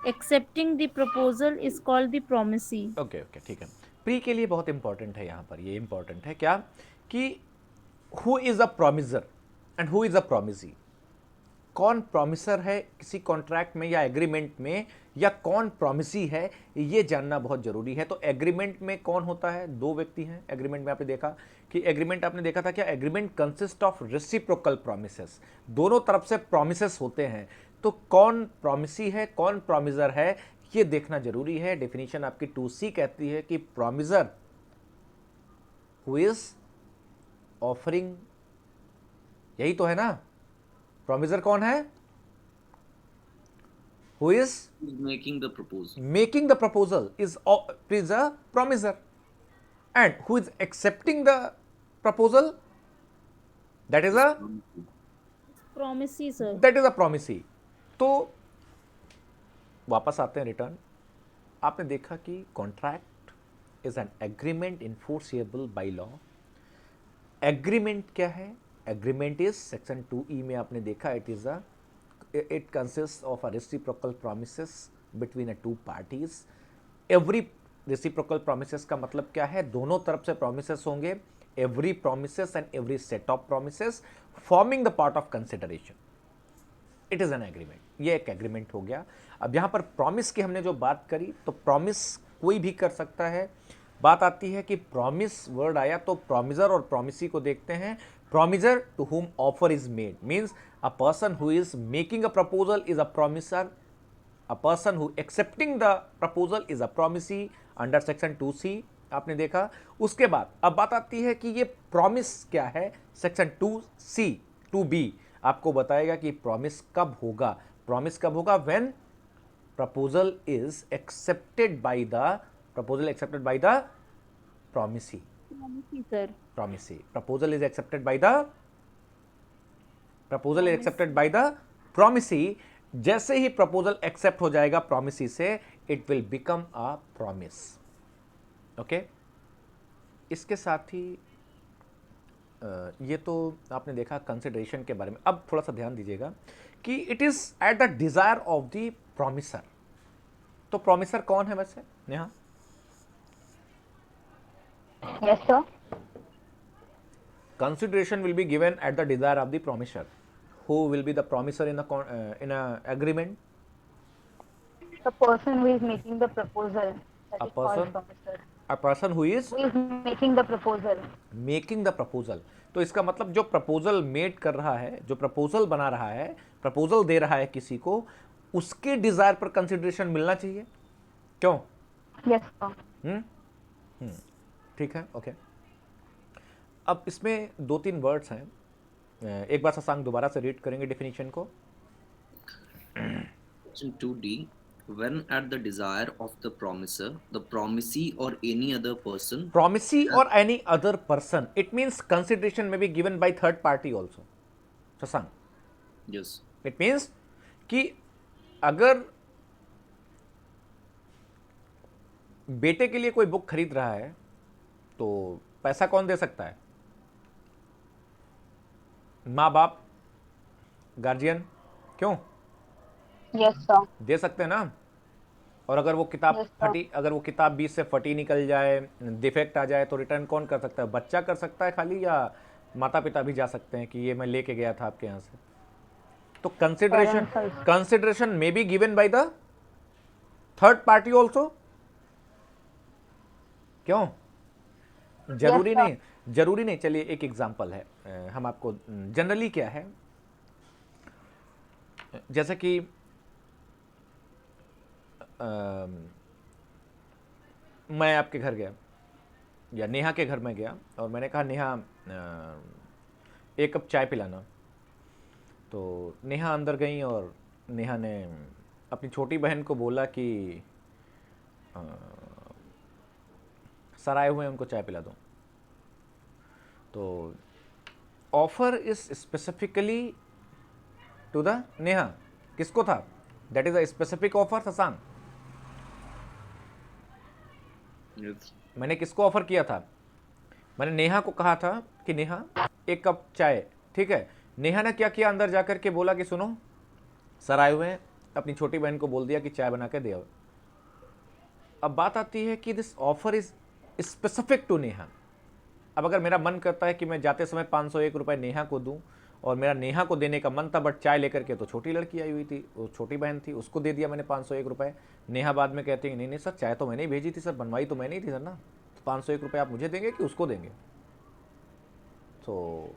accepting the proposal is called the promisee. Okay okay, ठीक है। Pre के लिए बहुत important है यहाँ पर, ये इंपॉर्टेंट है क्या कि who is a promisor and who is a promisee. कौन प्रोमिसर है किसी कॉन्ट्रैक्ट में या एग्रीमेंट में, या कौन प्रोमिसी है, ये जानना बहुत जरूरी है। तो एग्रीमेंट में कौन होता है? दो व्यक्ति हैं एग्रीमेंट में। आपने देखा कि एग्रीमेंट, आपने देखा था क्या? Agreement consist of reciprocal promises, दोनों तरफ से प्रोमिसेस होते हैं। तो कौन प्रोमिसी है, कौन प्रोमिजर है, ये देखना जरूरी है। डेफिनेशन आपकी 2C कहती है कि प्रोमिजर हु इज ऑफरिंग, यही तो है ना? प्रोमिजर कौन है? Who is Who's making the proposal? Making the proposal is a promisor, and who is accepting the proposal, that is a Promisee, sir. Promisee. तो वापस आते हैं रिटर्न। आपने देखा कि contract is an agreement enforceable by law. Agreement क्या है? Agreement is section 2E में आपने देखा, it consist of a reciprocal promises between a two parties. Every reciprocal promises का मतलब क्या है? दोनों तरफ से प्रोमिसेस होंगे। Every promises and every set of promises forming the part of consideration, it is an agreement. ये एक एग्रीमेंट हो गया। अब यहां पर प्रॉमिस की हमने जो बात करी, तो प्रॉमिस कोई भी कर सकता है। बात आती है कि प्रॉमिस वर्ड आया तो प्रॉमिजर और प्रॉमिसी को देखते हैं। Promisor to whom offer is made means a person who is making a proposal is a promisor, a person who accepting the proposal is a promisee under section 2C। आपने देखा। उसके बाद अब बात आती है कि ये प्रॉमिस क्या है? सेक्शन 2C 2B आपको बताएगा कि प्रॉमिस कब होगा। प्रॉमिस कब होगा? When proposal is accepted by the promisee. Promisee, sir. Promisee, proposal is accepted by the promisee. जैसे ही प्रपोजल एक्सेप्ट हो जाएगा प्रॉमिसी से, it will become a promise. Okay, इसके साथ ही ये तो आपने देखा कंसिडरेशन के बारे में। अब थोड़ा सा ध्यान दीजिएगा कि it is at the desire of the promisor. तो प्रोमिसर कौन है वैसे? Neha, Yes, sir. consideration will be given at the desire of the promisor. Who will be the promisor in a agreement? The person who is making the proposal, that A is called person, promisor. a person who is Who is making the proposal? Making the proposal. तो इसका मतलब जो proposal made कर रहा है, जो proposal बना रहा है, प्रपोजल दे रहा है किसी को, उसके डिजायर पर कंसिडरेशन मिलना चाहिए। क्यों? Yes, sir. ठीक है, ओके। अब इसमें 2-3 वर्ड्स हैं, एक बार शशांक दोबारा से रीड करेंगे डेफिनेशन को। Section 2D, when at the desire of the promiser, the promisee or any other person, Promisee or any other person, it means consideration may be given by third party also. Shashank, yes, it means कि अगर बेटे के लिए कोई book खरीद रहा है तो पैसा कौन दे सकता है? माँ बाप, गार्जियन। क्यों? Yes, sir. दे सकते हैं ना। और अगर वो किताब Yes, sir. फटी, अगर वो किताब बीच से फटी निकल जाए, डिफेक्ट आ जाए, तो रिटर्न कौन कर सकता है? बच्चा कर सकता है खाली, या माता पिता भी जा सकते हैं कि ये मैं लेके गया था आपके यहाँ से? तो consideration Parents also. Consideration may be given by the third party also. क्यों? जरूरी sir. नहीं, जरूरी नहीं। चलिए एक एग्जांपल है, हम आपको जनरली क्या है, जैसे कि मैं आपके घर गया या नेहा के घर में गया और मैंने कहा नेहा एक कप चाय पिलाना, तो नेहा अंदर गई और नेहा ने अपनी छोटी बहन को बोला कि सर आए हुए हैं, उनको चाय पिला दो। तो offer is specifically to the Neha, किसको था? That is a specific offer Shashank. Yes. मैंने किसको ऑफर किया था? मैंने नेहा को कहा था कि नेहा एक कप चाय, ठीक है। नेहा ने क्या किया, अंदर जाकर के बोला कि सुनो सर आए हुए हैं, अपनी छोटी बहन को बोल दिया कि चाय बना के दे आओ। अब बात आती है कि this offer is specific to Neha. अब अगर मेरा मन करता है कि मैं जाते समय 501 रुपये नेहा को दूं, और मेरा नेहा को देने का मन था, बट चाय लेकर के तो छोटी लड़की आई हुई थी, वो छोटी बहन थी, उसको दे दिया मैंने 501 रुपये। नेहा बाद में कहती है नहीं नहीं सर, चाय तो मैंने ही भेजी थी सर, बनवाई तो मैंने ही थी सर ना, तो 501 रुपये आप मुझे देंगे कि उसको देंगे? तो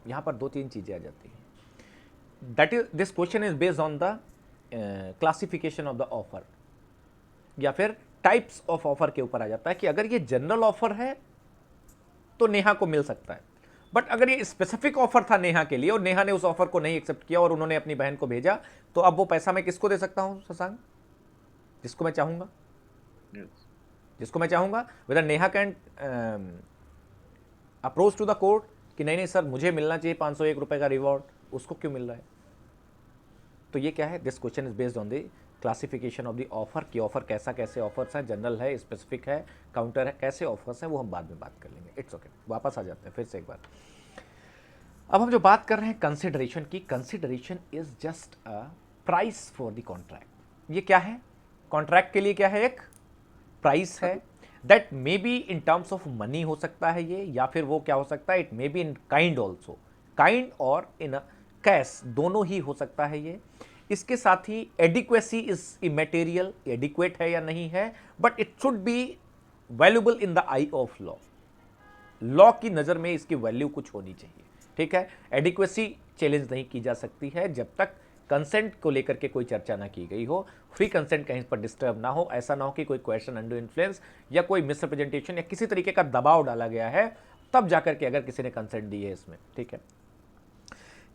यहाँ पर 2-3 चीज़ें आ जाती हैं। That is this question is based on the classification of the offer, या फिर टाइप्स ऑफ ऑफर के ऊपर आ जाता है कि अगर ये जनरल ऑफर है तो नेहा को मिल सकता है, बट अगर ये स्पेसिफिक ऑफर था नेहा के लिए और नेहा ने उस ऑफर को नहीं एक्सेप्ट किया और उन्होंने अपनी बहन को भेजा, तो अब वो पैसा मैं किसको दे सकता हूं शशांक? जिसको मैं चाहूंगा, Yes. जिसको मैं चाहूंगा। Whether Neha can approach to the court कि नहीं नहीं सर मुझे मिलना चाहिए 501 रुपये का रिवॉर्ड, उसको क्यों मिल रहा है? तो ये क्या है? This question is based on the classification of the offer, की ऑफर कैसे ऑफर्स हैं, जनरल है, स्पेसिफिक है, काउंटर है, कैसे ऑफर्स हैं, वो हम बाद में बात कर लेंगे। इट्स ओके, वापस आ जाते हैं फिर से एक बार। अब हम जो बात कर रहे हैं कंसिडरेशन की, consideration is just a price for the contract. ये क्या है? कॉन्ट्रैक्ट के लिए क्या है? एक प्राइस है। That may be in terms of money हो सकता है ये, या फिर वो क्या हो सकता है, it may be in kind also, kind और इन कैश, दोनों ही हो सकता है ये। इसके साथ ही एडिक्वेसी इज इमेटेरियल, एडिक्वेट है या नहीं है, but it should be valuable in the I of law, law की नज़र में इसकी वैल्यू कुछ होनी चाहिए, ठीक है। एडिक्वेसी चैलेंज नहीं की जा सकती है जब तक कंसेंट को लेकर के कोई चर्चा ना की गई हो, फ्री कंसेंट कहीं पर डिस्टर्ब ना हो, ऐसा ना हो कि कोई क्वेश्चन अंडर इन्फ्लुएंस या कोई मिसरिप्रेजेंटेशन या किसी तरीके का दबाव डाला गया है, तब जाकर के अगर किसी ने कंसेंट दी है इसमें, ठीक है।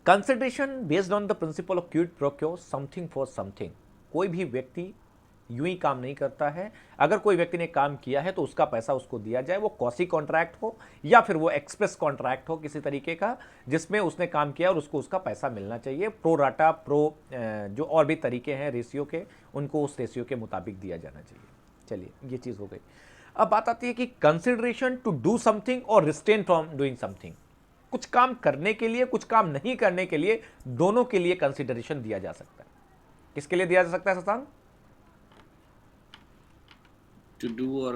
Consideration based on the principle of quid pro quo, something for something. कोई भी व्यक्ति यूं ही काम नहीं करता है। अगर कोई व्यक्ति ने काम किया है तो उसका पैसा उसको दिया जाए, वो कॉसी कॉन्ट्रैक्ट हो या फिर वो एक्सप्रेस कॉन्ट्रैक्ट हो किसी तरीके का, जिसमें उसने काम किया और उसको उसका पैसा मिलना चाहिए। प्रो राटा, प्रो जो और भी तरीके हैं रेशियो के, उनको उस रेशियो के मुताबिक दिया जाना चाहिए। चलिए, ये चीज़ हो गई। अब बात आती है कि कंसिडरेशन टू डू समथिंग और रिस्ट्रेन फ्रॉम डूइंग समथिंग। कुछ काम करने के लिए, कुछ काम नहीं करने के लिए, दोनों के लिए कंसिडरेशन दिया जा सकता है। किसके लिए दिया जा सकता है Shashank? To do or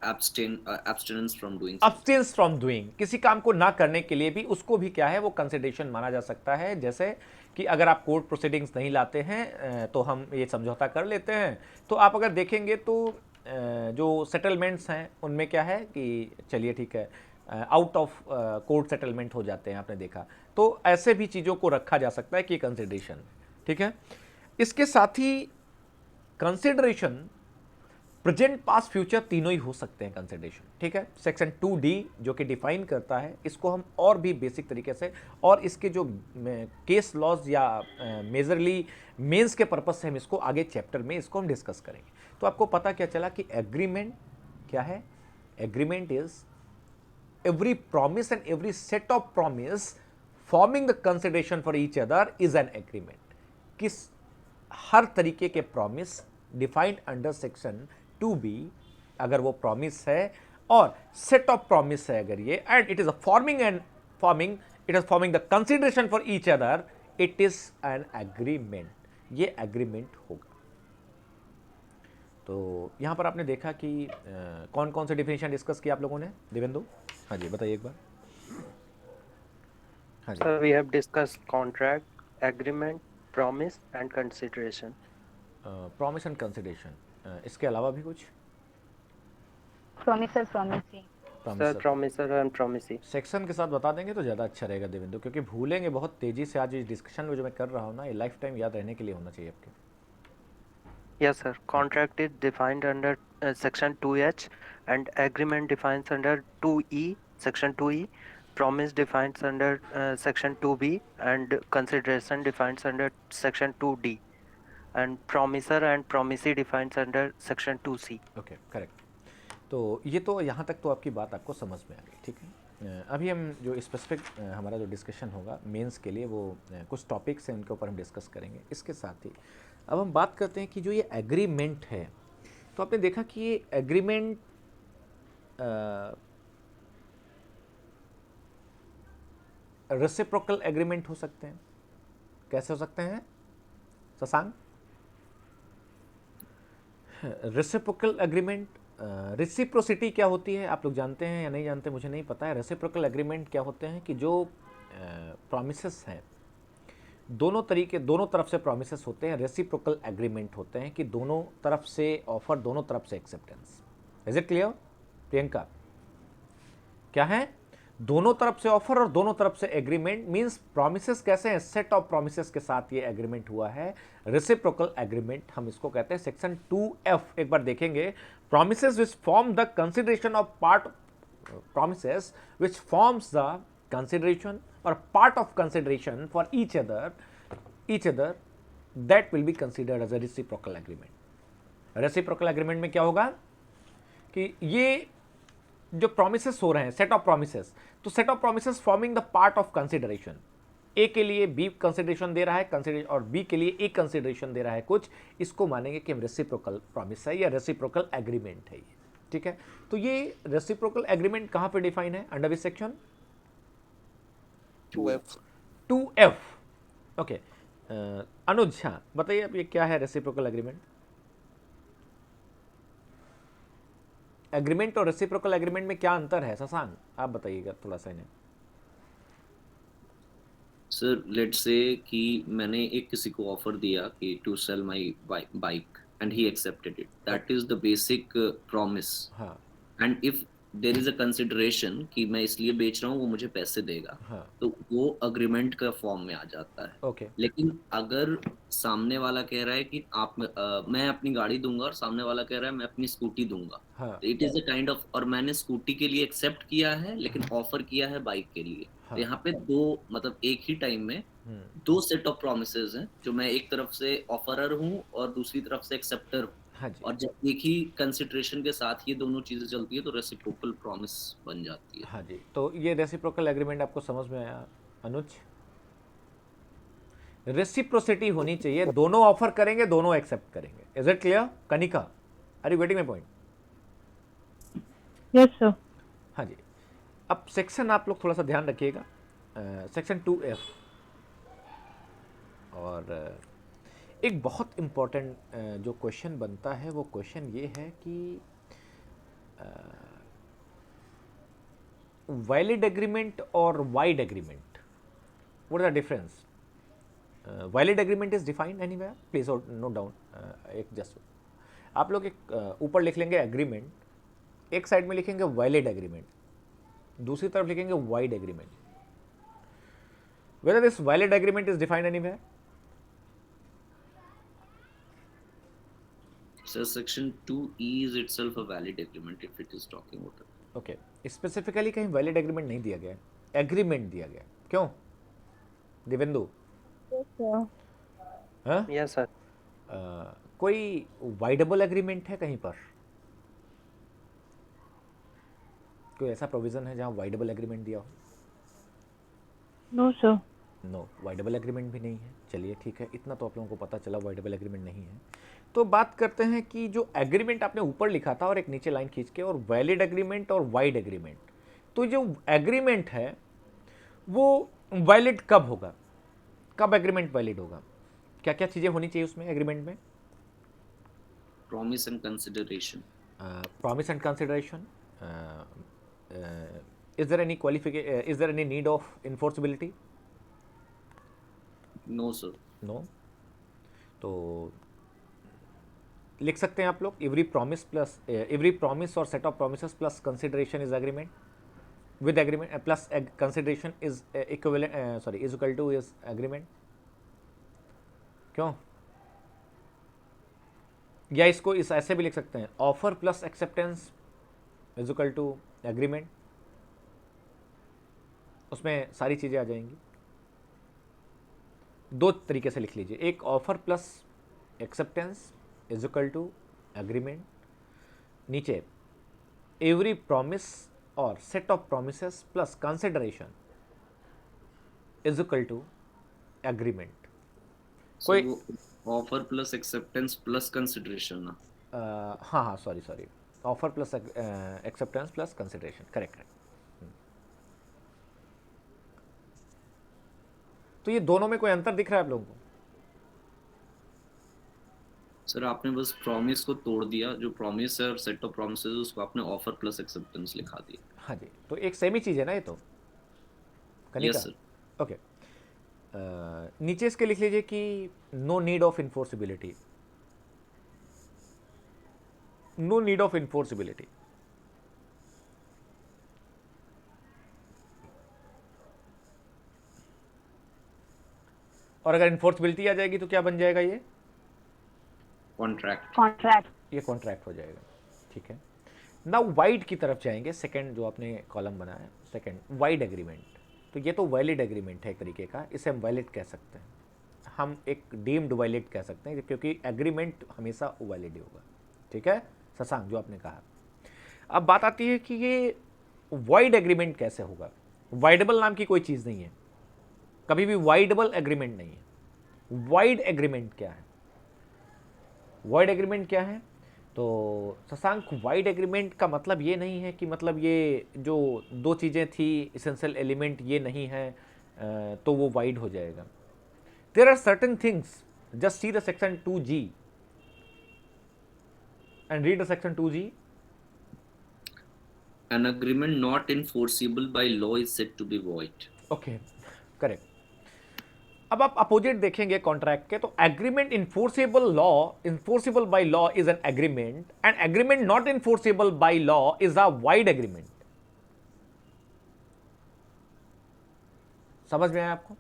abstinence from doing something. Abstinence from doing, किसी काम को ना करने के लिए भी उसको भी क्या है, वो कंसिडरेशन माना जा सकता है। जैसे कि अगर आप कोर्ट प्रोसीडिंग्स नहीं लाते हैं तो हम ये समझौता कर लेते हैं, तो आप अगर देखेंगे तो जो सेटलमेंट्स हैं उनमें क्या है कि चलिए ठीक है, आउट ऑफ कोर्ट सेटलमेंट हो जाते हैं, आपने देखा। तो ऐसे भी चीज़ों को रखा जा सकता है कि कंसिडरेशन, ठीक है। इसके साथ ही कंसिडरेशन प्रेजेंट, पास्ट, फ्यूचर तीनों ही हो सकते हैं कंसिडरेशन, ठीक है। सेक्शन 2D जो कि डिफाइन करता है इसको, हम और भी बेसिक तरीके से, और इसके जो केस लॉज या मेजरली मेंस के पर्पज से हम इसको आगे चैप्टर में इसको हम डिस्कस करेंगे। तो आपको पता क्या चला कि एग्रीमेंट क्या है? Agreement is every promise and every set of promise forming the consideration for each other is an agreement. किस हर तरीके के promise defined under section 2B, अगर वो प्रॉमिस है और सेट ऑफ प्रॉमिस है अगर ये, and it is forming it is forming the consideration for each other, it is an agreement. ये एग्रीमेंट होगा। तो यहां पर आपने देखा कि कौन कौन से डिफिनेशन डिस्कस किया आप लोगों ने? देवेंदु, हाँ जी बताइए एक बार। हाँ जी Sir, we have discussed contract, agreement, promise and consideration. Promise and consideration, इसके अलावा भी कुछ? promiser, promisee. Sir, promiser and promisee. Section के साथ बता देंगे तो ज़्यादा अच्छा रहेगा देवेंदु, क्योंकि भूलेंगे बहुत तेज़ी से। आज इस डिस्कशन में जो मैं कर रहा हूँ ना, ये लाइफ टाइम याद रहने के लिए होना चाहिए आपके। Yes, sir. Contract is defined under section 2H, and agreement defines under 2E, section 2E, promise defines under section 2B, and consideration defines under section 2D, and promiser and promisee defines under section 2C. Okay, correct. तो ये तो यहाँ तक तो आपकी बात आपको समझ में आ गई, ठीक है। अभी हम जो स्पेसिफिक हमारा जो डिस्कशन होगा मेंस के लिए, वो कुछ टॉपिक्स हैं उनके ऊपर हम डिस्कस करेंगे। इसके साथ ही अब हम बात करते हैं कि जो ये एग्रीमेंट है, तो आपने देखा कि ये एग्रीमेंट रेसिप्रोकल एग्रीमेंट हो सकते हैं। कैसे हो सकते हैं शशांक? रेसिप्रोकल एग्रीमेंट, रेसिप्रोसिटी क्या होती है आप लोग जानते हैं या नहीं जानते, मुझे नहीं पता है। रेसिप्रोकल एग्रीमेंट क्या होते हैं कि जो प्रॉमिसेस हैं, दोनों तरफ से प्रॉमिसेस होते हैं, रेसिप्रोकल एग्रीमेंट होते हैं कि दोनों तरफ से ऑफर, दोनों तरफ से acceptance. Is it clear Priyanka? क्या है? दोनों तरफ से ऑफर और दोनों तरफ से एग्रीमेंट। मींस प्रॉमिसेस कैसे हैं? सेट ऑफ प्रॉमिसेस के साथ ये एग्रीमेंट हुआ है, रेसिप्रोकल एग्रीमेंट हम इसको कहते हैं। सेक्शन 2F एक बार देखेंगे, promises which form the consideration of part, promises which forms the consideration or part of consideration for each other that will be considered as a reciprocal agreement. Reciprocal agreement में क्या होगा कि ये जो promises हो रहे हैं, set of promises, तो set of promises forming the part of consideration, ए के लिए बी कंसिडरेशन दे रहा है और बी के लिए ए कंसिडरेशन दे रहा है कुछ, इसको मानेंगे कि रेसिप्रोकल प्रॉमिस है या रेसिप्रोकल एग्रीमेंट है ये, ठीक है। तो ये रेसिप्रोकल एग्रीमेंट कहां पे डिफाइन है? Under which section? 2F। Okay, Anuj हाँ बताइए अब ये क्या है रेसिप्रोकल एग्रीमेंट? एग्रीमेंट और रेसिप्रोकल एग्रीमेंट में क्या अंतर है शशांक, आप बताइएगा थोड़ा सा इन्हें। सर लेट्स से कि मैंने एक किसी को ऑफर दिया कि to sell my bike and he accepted it, that is the basic promise. हाँ, and if there is a consideration कि मैं इसलिए बेच रहा हूँ वो मुझे पैसे देगा, हाँ, तो वो अग्रीमेंट का फॉर्म में आ जाता है। ओके, लेकिन अगर सामने वाला कह रहा है कि मैं अपनी गाड़ी दूंगा और सामने वाला कह रहा है मैं अपनी स्कूटी दूंगा, हाँ, तो it is a kind of, और मैंने स्कूटी के लिए एक्सेप्ट किया है लेकिन ऑफर किया है बाइक के लिए, हाँ, तो यहाँ पे दो मतलब एक ही टाइम में दो सेट ऑफ प्रोमिसेस हैं, जो मैं एक तरफ से ऑफरर हूँ और दूसरी तरफ से एक्सेप्टर हूँ, हाँ जी, और जब एक ही कंसिडरेशन के साथ ये दोनों चीजें चलती है तो रेसिप्रोकल प्रॉमिस बन जाती है। हाँ जी। तो ये रेसिप्रोकल एग्रीमेंट आपको समझ में आया अनुज? रेसिप्रोसिटी होनी चाहिए, दोनों ऑफर करेंगे, दोनों एक्सेप्ट करेंगे। Is it clear Kanika? Are you getting my point? Yes sir. हाँ जी। अब सेक्शन आप लोग थोड़ा सा ध्यान रखिएगा, सेक्शन 2F। और एक बहुत इम्पॉर्टेंट जो क्वेश्चन बनता है वो क्वेश्चन ये है कि वैलिड एग्रीमेंट और wide agreement, what is the difference? Valid agreement is defined anywhere, please note down. एक जस्ट आप लोग एक ऊपर लिख लेंगे एग्रीमेंट, एक साइड में लिखेंगे वैलिड एग्रीमेंट, दूसरी तरफ लिखेंगे wide agreement. Whether this valid agreement is defined anywhere? So section 2E is itself a valid agreement if it is talking about it. Okay, specifically कहीं वैलिड एग्रीमेंट नहीं दिया गया, एग्रीमेंट दिया गया। क्यों दिवेंदु? हाँ? Yes sir. कोई वाइडेबल एग्रीमेंट है कहीं पर? कोई ऐसा प्रोविजन है जहां वाइडेबल एग्रीमेंट दिया हो? No sir. No, voidable agreement भी नहीं है। चलिए ठीक है, इतना तो आप लोगों को पता चला वाइडेबल एग्रीमेंट नहीं है। तो बात करते हैं कि जो एग्रीमेंट आपने ऊपर लिखा था और एक नीचे लाइन खींच के, और वैलिड एग्रीमेंट और वाइड एग्रीमेंट, तो जो एग्रीमेंट है वो वैलिड कब होगा, कब एग्रीमेंट वैलिड होगा? क्या क्या चीज़ें होनी चाहिए उसमें एग्रीमेंट में? Promise and consideration. Promise and consideration. Is there any qualification, is there any need of enforceability? No sir. No. तो लिख सकते हैं आप लोग एवरी प्रॉमिस और set of promises plus consideration is agreement, with agreement plus consideration is equivalent, sorry is equal to is agreement. क्यों? या इसको इस ऐसे भी लिख सकते हैं, offer plus acceptance is equal to agreement, उसमें सारी चीज़ें आ जाएंगी। दो तरीके से लिख लीजिए, एक offer plus acceptance is equal to agreement, नीचे एवरी प्रॉमिस और set of promises plus consideration is equal to agreement. So कोई वो offer plus acceptance plus consideration ना। हाँ हाँ sorry, offer plus acceptance plus consideration, correct. तो ये दोनों में कोई अंतर दिख रहा है आप लोगों को? सर आपने बस प्रॉमिस को तोड़ दिया, जो प्रॉमिस है और सेट ऑफ प्रॉमिसेस उसको आपने ऑफर प्लस एक्सेप्टेंस लिखा दिया। हाँ जी, तो एक सेम ही चीज़ है ना ये तो, कनिका। Yes sir. ओके, नीचे इसके लिख लीजिए कि no need of enforceability, no need of enforceability. और अगर इन्फोर्सिबिलिटी आ जाएगी तो क्या बन जाएगा ये? कॉन्ट्रैक्ट। कॉन्ट्रैक्ट। ये कॉन्ट्रैक्ट हो जाएगा, ठीक है। नाउ वाइड की तरफ जाएंगे, सेकंड जो आपने कॉलम बनाया है, सेकंड वाइड एग्रीमेंट। तो ये तो वैलिड एग्रीमेंट है एक तरीके का, इसे हम वैलिड कह सकते हैं, हम एक डीम्ड वैलिड कह सकते हैं, क्योंकि एग्रीमेंट हमेशा वैलिड ही होगा, ठीक है शशांक, जो आपने कहा। अब बात आती है कि ये वाइड एग्रीमेंट कैसे होगा। वाइडेबल नाम की कोई चीज़ नहीं है, कभी भी वाइडेबल एग्रीमेंट नहीं है। वाइड एग्रीमेंट क्या है? वाइड एग्रीमेंट क्या है? तो शशांक, वाइड एग्रीमेंट का मतलब ये नहीं है कि मतलब ये जो दो चीज़ें थी इसेंशियल एलिमेंट ये नहीं है तो वो वाइड हो जाएगा। There are certain things, just see the section 2G and read the section 2G। An agreement not enforceable by law is said to be void. Okay, correct. अब आप अपोजिट देखेंगे कॉन्ट्रैक्ट के, तो agreement enforceable by law is an agreement, and agreement not enforceable by law is a void agreement. समझ में आया आपको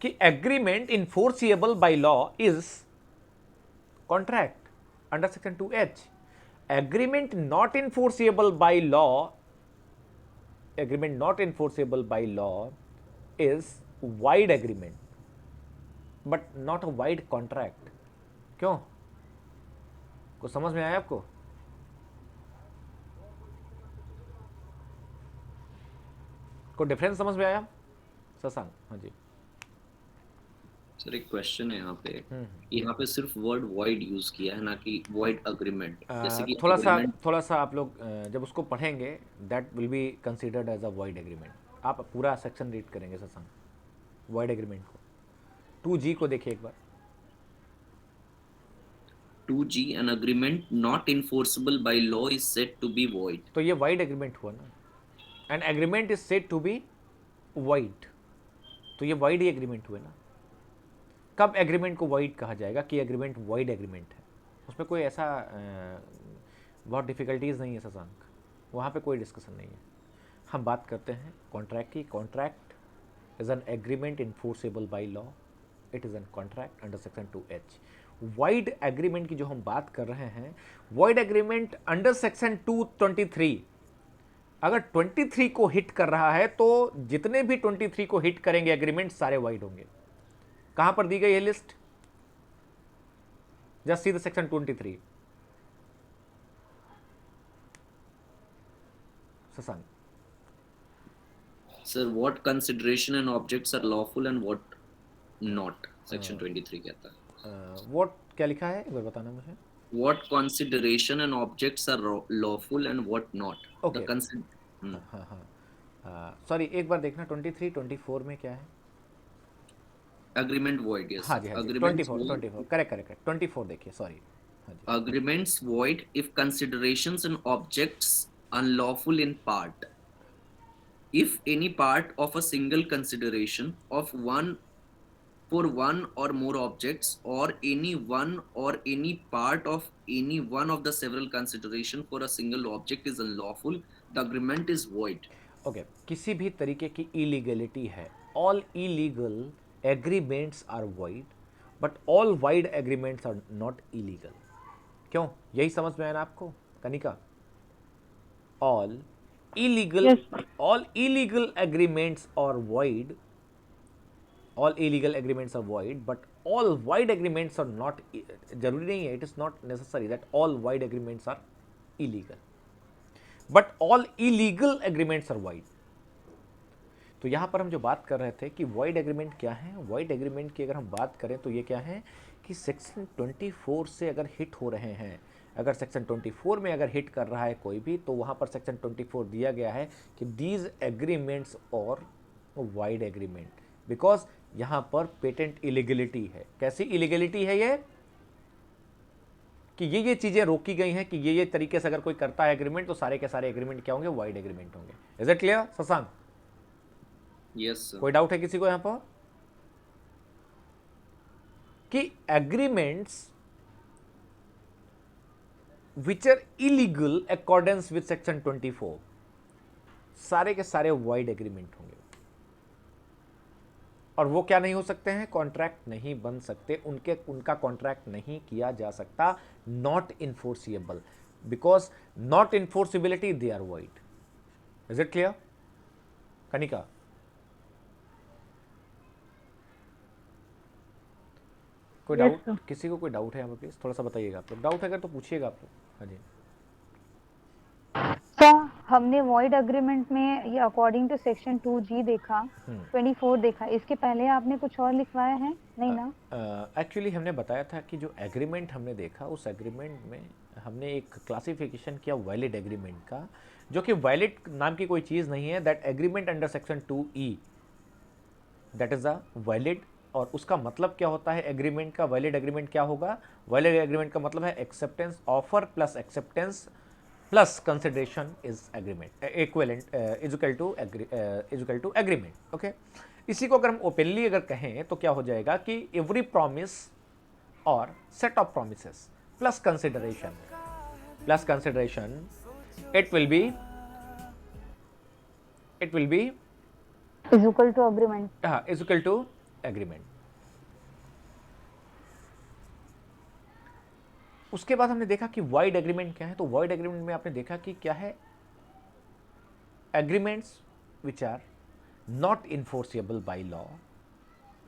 कि agreement enforceable by law is contract under section 2H, agreement not enforceable by law, agreement not enforceable by law is wide agreement but not a void contract. क्यों? कुछ समझ में आया आपको? कोई डिफरेंस समझ में आया शशांक? हाँ जी। सर एक क्वेश्चन है यहाँ पे सिर्फ वर्ड void यूज किया है, ना कि void agreement। जैसे कि थोड़ा सा आप लोग जब उसको पढ़ेंगे that will be considered as a void agreement. आप पूरा सेक्शन रीड करेंगे शशांक वाइड एग्रीमेंट को। 2G को देखिए एक बार। 2G, an agreement not enforceable by law is said to be void. तो ये वाइड एग्रीमेंट हुआ ना, and agreement is said to be void, तो ये वाइड ही एग्रीमेंट हुए ना। कब एग्रीमेंट को वाइड कहा जाएगा कि एग्रीमेंट वाइड एग्रीमेंट है? उसमें कोई ऐसा बहुत डिफ़िकल्टीज नहीं है शशांक, वहाँ पे कोई डिस्कशन नहीं है। हम बात करते हैं कॉन्ट्रैक्ट की। Contract is an agreement enforceable by law, it is an contract under section 2H। Wide agreement की जो हम बात कर रहे हैं, वाइड एग्रीमेंट अंडर सेक्शन 223 अगर 23 को हिट कर रहा है तो जितने भी 23 को हिट करेंगे एग्रीमेंट सारे वाइड होंगे। कहां पर दी गई है list? Just see the section 23। Shashank Sir, what consideration and objects are lawful and what not? Section 23 कहता है। व्हाट क्या लिखा है एक बार बताना मुझे। What consideration and objects are lawful and what not? Okay. हाँ हाँ सॉरी एक बार देखना 23 24 में क्या है? Agreement void, yes. हाँ जी हाँ जी 24 करेक्ट 24 देखिए, सॉरी। हाँ जी। Agreements void if considerations and objects unlawful in part. If any part of a single consideration of one for one or more objects, or any one or any part of any one of the several consideration for a single object is unlawful, the agreement is void. Okay, किसी भी तरीके की illegality है, all illegal agreements are void, but all void agreements are not illegal. क्यों, यही समझ में आया ना आपको Kanika? all illegal Yes. all illegal agreements are void, all illegal agreements are void, but all void agreements are not, जरूरी नहीं है, it is not necessary that all void agreements are illegal, but all illegal agreements are void। तो यहाँ पर हम जो बात कर रहे थे कि void agreement क्या है, void agreement की अगर हम बात करें तो ये क्या है कि सेक्शन 24 से अगर हिट हो रहे हैं, अगर सेक्शन 24 में अगर हिट कर रहा है कोई भी, तो वहाँ पर सेक्शन 24 दिया गया है कि दीज एग्रीमेंट्स और वाइड एग्रीमेंट, बिकॉज यहाँ पर पेटेंट इलीगलिटी है। कैसी इलीगलिटी है ये? कि ये चीज़ें रोकी गई हैं कि ये तरीके से अगर कोई करता है एग्रीमेंट तो सारे के सारे एग्रीमेंट क्या होंगे? वाइड एग्रीमेंट होंगे। Is it clear Shashank? Yes, sir. कोई डाउट है किसी को यहाँ पर कि agreements which are illegal accordance with section 24 सारे के सारे वाइड एग्रीमेंट होंगे, और वो क्या नहीं हो सकते हैं? कॉन्ट्रैक्ट नहीं बन सकते, उनका कॉन्ट्रैक्ट नहीं किया जा सकता, not enforceable, because not enforceability they are void. Is it clear Kanika? कोई Yes, डाउट? sir. किसी को कोई डाउट है यहाँ पर? प्लीज थोड़ा सा बताइएगा आप लोग, डाउट अगर तो पूछिएगा आप लोग। हाँ जी। सर हमने वॉइड अग्रीमेंट में ये अकॉर्डिंग टू सेक्शन 2G देखा, 24 देखा, इसके पहले आपने कुछ और लिखवाया है? नहीं ना? एक्चुअली हमने बताया था कि जो एग्रीमेंट हमने देखा, उस एग्रीमेंट में हमने एक क्लासिफिकेशन किया वैलिड एग्रीमेंट का, जो कि वैलिड नाम की कोई चीज़ नहीं है। That agreement under section 2E that is a valid. और उसका मतलब क्या होता है एग्रीमेंट का? वैलिड एग्रीमेंट क्या होगा? वैलिड एग्रीमेंट का मतलब है acceptance, offer plus acceptance plus consideration is agreement, equivalent is equal to agreement. Okay, इसी को अगर हम ओपनली अगर कहें तो क्या हो जाएगा कि एवरी प्रॉमिस और set of promises plus consideration it will be is equal to agreement. is equal to agreement। उसके बाद हमने देखा कि वाइड एग्रीमेंट क्या है। तो वाइड एग्रीमेंट में आपने देखा कि क्या है? Agreements which are not enforceable by law,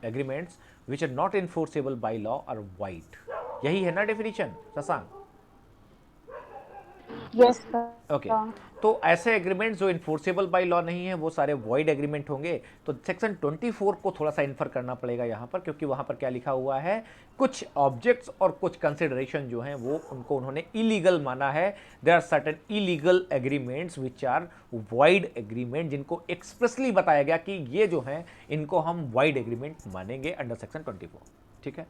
agreements which are not enforceable by law are void. यही है ना definition Shashank? Yes sir. Okay, तो ऐसे एग्रीमेंट जो इन्फोर्सेबल बाय लॉ नहीं है वो सारे वॉइड एग्रीमेंट होंगे। तो सेक्शन 24 को थोड़ा सा इन्फर करना पड़ेगा यहाँ पर, क्योंकि वहाँ पर क्या लिखा हुआ है? कुछ ऑब्जेक्ट्स और कुछ कंसिडरेशन जो हैं वो उनको उन्होंने इलीगल माना है। There are certain illegal agreements which are void agreement, जिनको एक्सप्रेसली बताया गया कि ये जो हैं इनको हम वाइड एग्रीमेंट मानेंगे अंडर सेक्शन 24। ठीक है,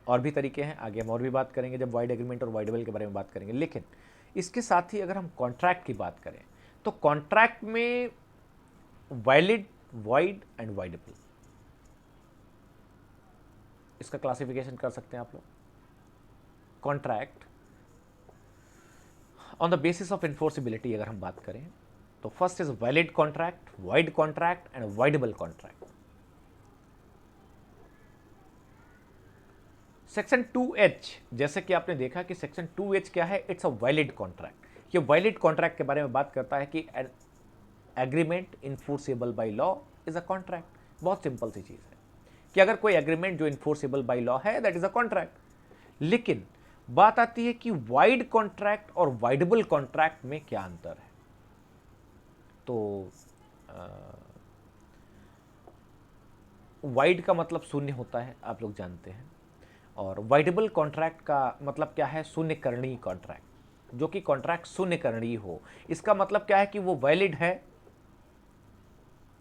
और भी तरीके हैं, आगे हम और भी बात करेंगे जब वाइड एग्रीमेंट और वाइडेबल के बारे में बात करेंगे। लेकिन इसके साथ ही अगर हम कॉन्ट्रैक्ट की बात करें तो कॉन्ट्रैक्ट में वैलिड, वाइड एंड वाइडेबल, इसका क्लासिफिकेशन कर सकते हैं आप लोग। Contract on the basis of enforceability अगर हम बात करें तो first is valid contract, wide contract and voidable contract. Section 2H, जैसे कि आपने देखा कि सेक्शन 2H क्या है? It's a valid contract. ये वैलिड कॉन्ट्रैक्ट के बारे में बात करता है कि agreement enforceable by law is a contract. बहुत सिंपल सी चीज़ है कि अगर कोई एग्रीमेंट जो इन्फोर्सेबल बाय लॉ है दैट इज अ कॉन्ट्रैक्ट। लेकिन बात आती है कि वाइड कॉन्ट्रैक्ट और वाइडेबल कॉन्ट्रैक्ट में क्या अंतर है। तो वाइड का मतलब शून्य होता है, आप लोग जानते हैं, और वाइडेबल कॉन्ट्रैक्ट का मतलब क्या है? शून्यकरणीय कॉन्ट्रैक्ट, जो कि कॉन्ट्रैक्ट शून्यकरणीय हो। इसका मतलब क्या है कि वो वैलिड है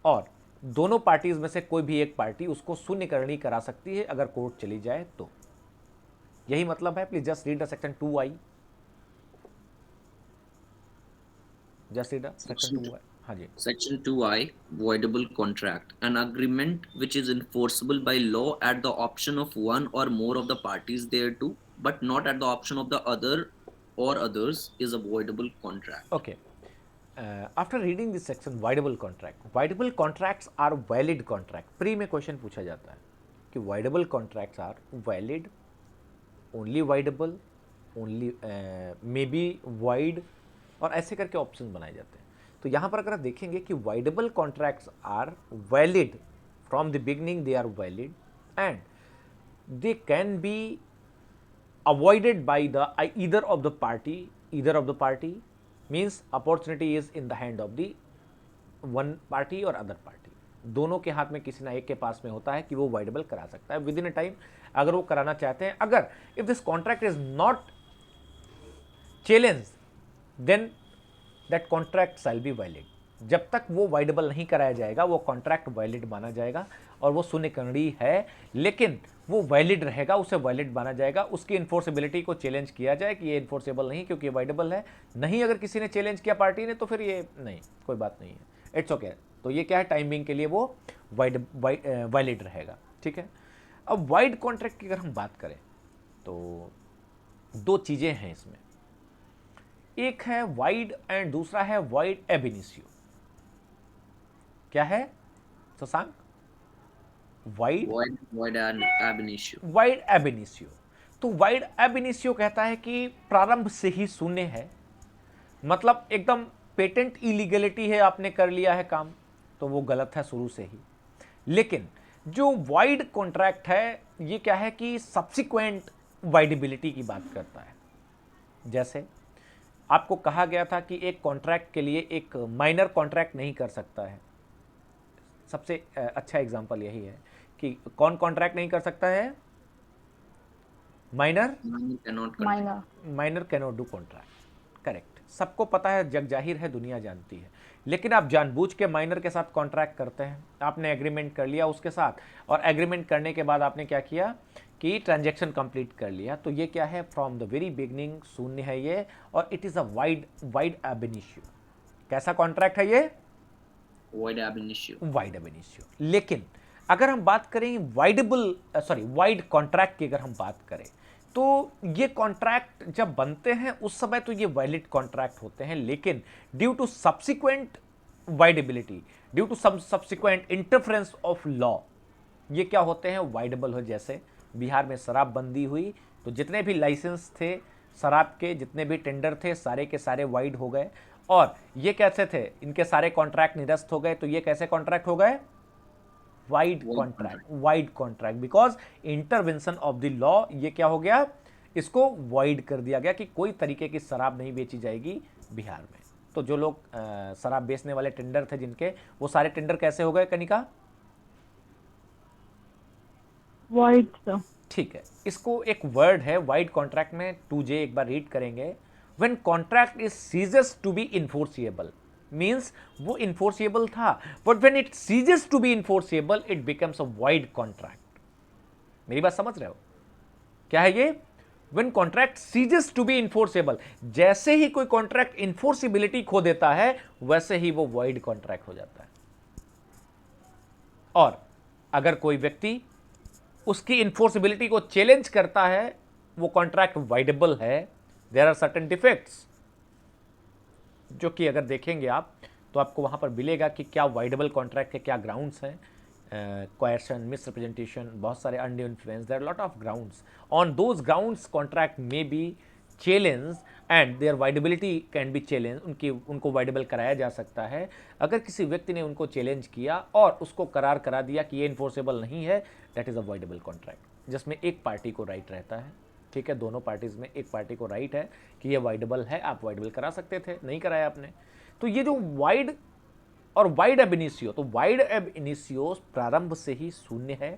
और दोनों पार्टीज में से कोई भी एक पार्टी उसको शून्यकरणीय करा सकती है अगर कोर्ट चली जाए तो। यही मतलब है। Please just read the section 2I, just read the section 2I। हाँ जी। Section 2I, voidable contract, an agreement which is enforceable by law at the option of one or more of the parties thereto, but not at the option of the other or others, is a voidable contract. Okay. After reading this section, voidable contract, voidable contracts are valid contract। Pre में question पूछा जाता है कि voidable contracts are valid, only voidable, only may be void, और ऐसे करके option बनाए जाते हैं। तो यहाँ पर अगर आप देखेंगे कि voidable contracts are valid from the beginning, they are valid and they can be avoided by the either of the party means opportunity is in the hand of the one party or other party, दोनों के हाथ में किसी ना एक के पास में होता है कि वो वाइडेबल करा सकता है विद इन अ टाइम अगर वो कराना चाहते हैं। अगर if this contract is not challenge then that contract shall be valid. जब तक वो वाइडेबल नहीं कराया जाएगा वो कॉन्ट्रैक्ट वैलिड माना जाएगा और वो शून्यकर्णी है, लेकिन वो वैलिड रहेगा, उसे वैलिड माना जाएगा। उसकी इन्फोर्सेबिलिटी को चैलेंज किया जाए कि ये इन्फोर्सेबल नहीं क्योंकि ये वाइडेबल है, नहीं अगर किसी ने चैलेंज किया पार्टी ने तो फिर ये नहीं, कोई बात नहीं है, इट्स ओके। तो ये क्या है, टाइमिंग के लिए वो वैलिड रहेगा, ठीक है। अब वाइड कॉन्ट्रैक्ट की अगर हम बात करें तो दो चीज़ें हैं इसमें, एक है वाइड एंड दूसरा है वाइड एब इनिशियो। क्या है Shashank? Wide and ab initio. Wide एब इनिशियो। तो वाइड एब इनिशियो कहता है कि प्रारंभ से ही शून्य है, मतलब एकदम पेटेंट इलीगलिटी है, आपने कर लिया है काम तो वो गलत है शुरू से ही। लेकिन जो वाइड कॉन्ट्रैक्ट है ये क्या है कि सब्सिक्वेंट वाइडेबिलिटी की बात करता है। जैसे आपको कहा गया था कि एक कॉन्ट्रैक्ट के लिए एक माइनर कॉन्ट्रैक्ट नहीं कर सकता है, सबसे अच्छा एग्जांपल यही है कि कौन कॉन्ट्रैक्ट नहीं कर सकता है? Minor minor can not do contract, correct. सबको पता है, जग जाहिर है, दुनिया जानती है। लेकिन आप जानबूझ के माइनर के साथ कॉन्ट्रैक्ट करते हैं, आपने एग्रीमेंट कर लिया उसके साथ और एग्रीमेंट करने के बाद आपने क्या किया कि ट्रांजैक्शन कंप्लीट कर लिया, तो ये क्या है, फ्रॉम द वेरी बिगनिंग शून्य है ये, और इट इज़ अ वाइड एब इनिशियो। कैसा कॉन्ट्रैक्ट है ये? Void ab initio. वाइड एब इनिशियो। लेकिन अगर हम बात करें वाइड कॉन्ट्रैक्ट की अगर हम बात करें तो ये कॉन्ट्रैक्ट जब बनते हैं उस समय तो ये वैलिड कॉन्ट्रैक्ट होते हैं, लेकिन due to subsequent voidability, due to subsequent interference of law, ये क्या होते हैं, वाइडेबल हो। जैसे बिहार में शराबबंदी हुई तो जितने भी लाइसेंस थे शराब के, जितने भी टेंडर थे, सारे के सारे वाइड हो गए, और ये कैसे थे, इनके सारे कॉन्ट्रैक्ट निरस्त हो गए। तो ये कैसे कॉन्ट्रैक्ट हो गए? Wide contract, because intervention of the law, ये क्या हो गया, इसको वाइड कर दिया गया कि कोई तरीके की शराब नहीं बेची जाएगी बिहार में। तो जो लोग शराब बेचने वाले टेंडर थे जिनके, वो सारे टेंडर कैसे हो गए कनिका? Wide sir. ठीक है, इसको एक वर्ड है वाइड कॉन्ट्रैक्ट में 2J, एक बार रीड करेंगे। When contract is ceases to be enforceable, means वो इन्फोर्सिएबल था, but when it ceases to be enforceable it becomes a void contract. मेरी बात समझ रहे हो? क्या है ये? When contract ceases to be enforceable, जैसे ही कोई कॉन्ट्रैक्ट इन्फोर्सिबिलिटी खो देता है वैसे ही वो वाइड कॉन्ट्रैक्ट हो जाता है। और अगर कोई व्यक्ति उसकी इन्फोर्सिबिलिटी को चैलेंज करता है, वो कॉन्ट्रैक्ट वाइडेबल है। देयर आर सर्टेन डिफेक्ट्स जो कि अगर देखेंगे आप तो आपको वहां पर मिलेगा कि क्या वाइडेबल कॉन्ट्रैक्ट के क्या ग्राउंड्स हैं, coercion, misrepresentation, बहुत सारे undue influence, there are lot of grounds. On those grounds contract may be challenged and their viability can be challenged, उनको वाइडेबल कराया जा सकता है। अगर किसी व्यक्ति ने उनको चैलेंज किया और उसको करार करा दिया कि ये इन्फोर्सेबल नहीं है, that is a voidable contract, जिसमें एक पार्टी को राइट रहता है, ठीक है, दोनों पार्टीज में एक पार्टी को राइट है कि ये वाइडेबल है, आप वाइडेबल करा सकते थे, नहीं कराया आपने। तो ये जो वाइड और वाइड एब इनिशियो, तो वाइड एब इनिशियो प्रारंभ से ही शून्य है,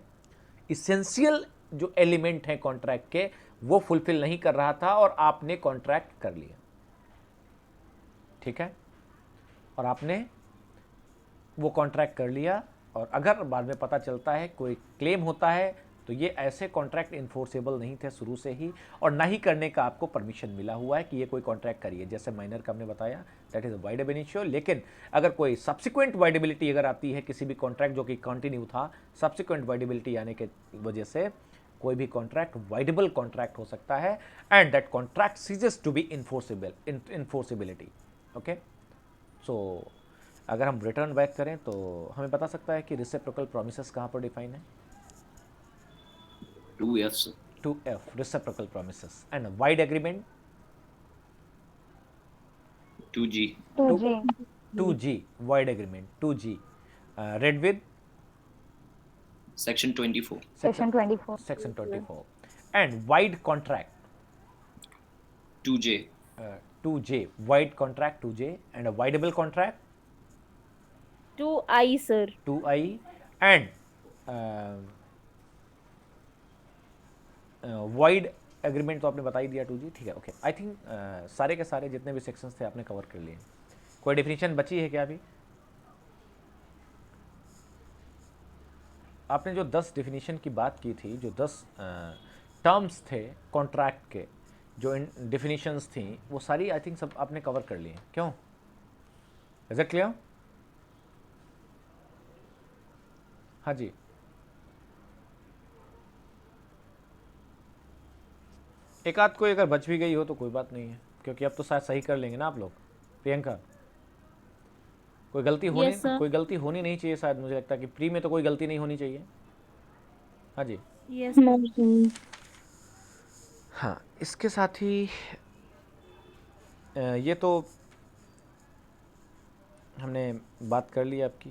इसेंशियल जो एलिमेंट है कॉन्ट्रैक्ट के वो फुलफिल नहीं कर रहा था और आपने कॉन्ट्रैक्ट कर लिया, ठीक है, और आपने वो कॉन्ट्रैक्ट कर लिया, और अगर बाद में पता चलता है कोई क्लेम होता है तो ये ऐसे कॉन्ट्रैक्ट इन्फोर्सेबल नहीं थे शुरू से ही, और ना ही करने का आपको परमिशन मिला हुआ है कि ये कोई कॉन्ट्रैक्ट करिए। जैसे माइनर का हमने बताया, दैट इज वाइड एब इनिशियो। लेकिन अगर कोई सब्सिक्वेंट वाइडेबिलिटी अगर आती है किसी भी कॉन्ट्रैक्ट जो कि कंटिन्यू था, सब्सिक्वेंट वाइडेबिलिटी आने के वजह से कोई भी कॉन्ट्रैक्ट वाइडेबल कॉन्ट्रैक्ट हो सकता है, and that contract ceases to be enforceability. Okay, so अगर हम रिटर्न बैक करें तो हमें बता सकता है कि रिसिप्रोकल प्रोमिसेस कहाँ पर डिफाइन है? 2F, sir. 2F, reciprocal promises. And wide agreement? 2G. 2G. 2G, wide agreement, 2G. Read with? Section 24. Section 24. Section 24. And wide contract? 2J. 2J, wide contract, 2J. And a wideable contract? 2I, sir. 2I. And wide agreement तो आपने बता ही दिया 2G, ठीक है, okay. I think सारे के सारे जितने भी सेक्शंस थे आपने कवर कर लिए। कोई डेफिनेशन बची है क्या अभी? आपने जो 10 डेफिनेशन की बात की थी, जो 10 टर्म्स थे कॉन्ट्रैक्ट के, जो डेफिनेशंस थी, वो सारी आई थिंक सब आपने कवर कर ली हैं। क्यों? Is it clear? हाँ जी, एक आध कोई अगर बच भी गई हो तो कोई बात नहीं है, क्योंकि अब तो शायद सही कर लेंगे ना आप लोग। प्रियंका, कोई गलती होनी Yes, sir. कोई गलती होनी नहीं चाहिए शायद, मुझे लगता है कि प्री में तो कोई गलती नहीं होनी चाहिए। हाँ जी, Yes, sir. हाँ, इसके साथ ही ये तो हमने बात कर ली आपकी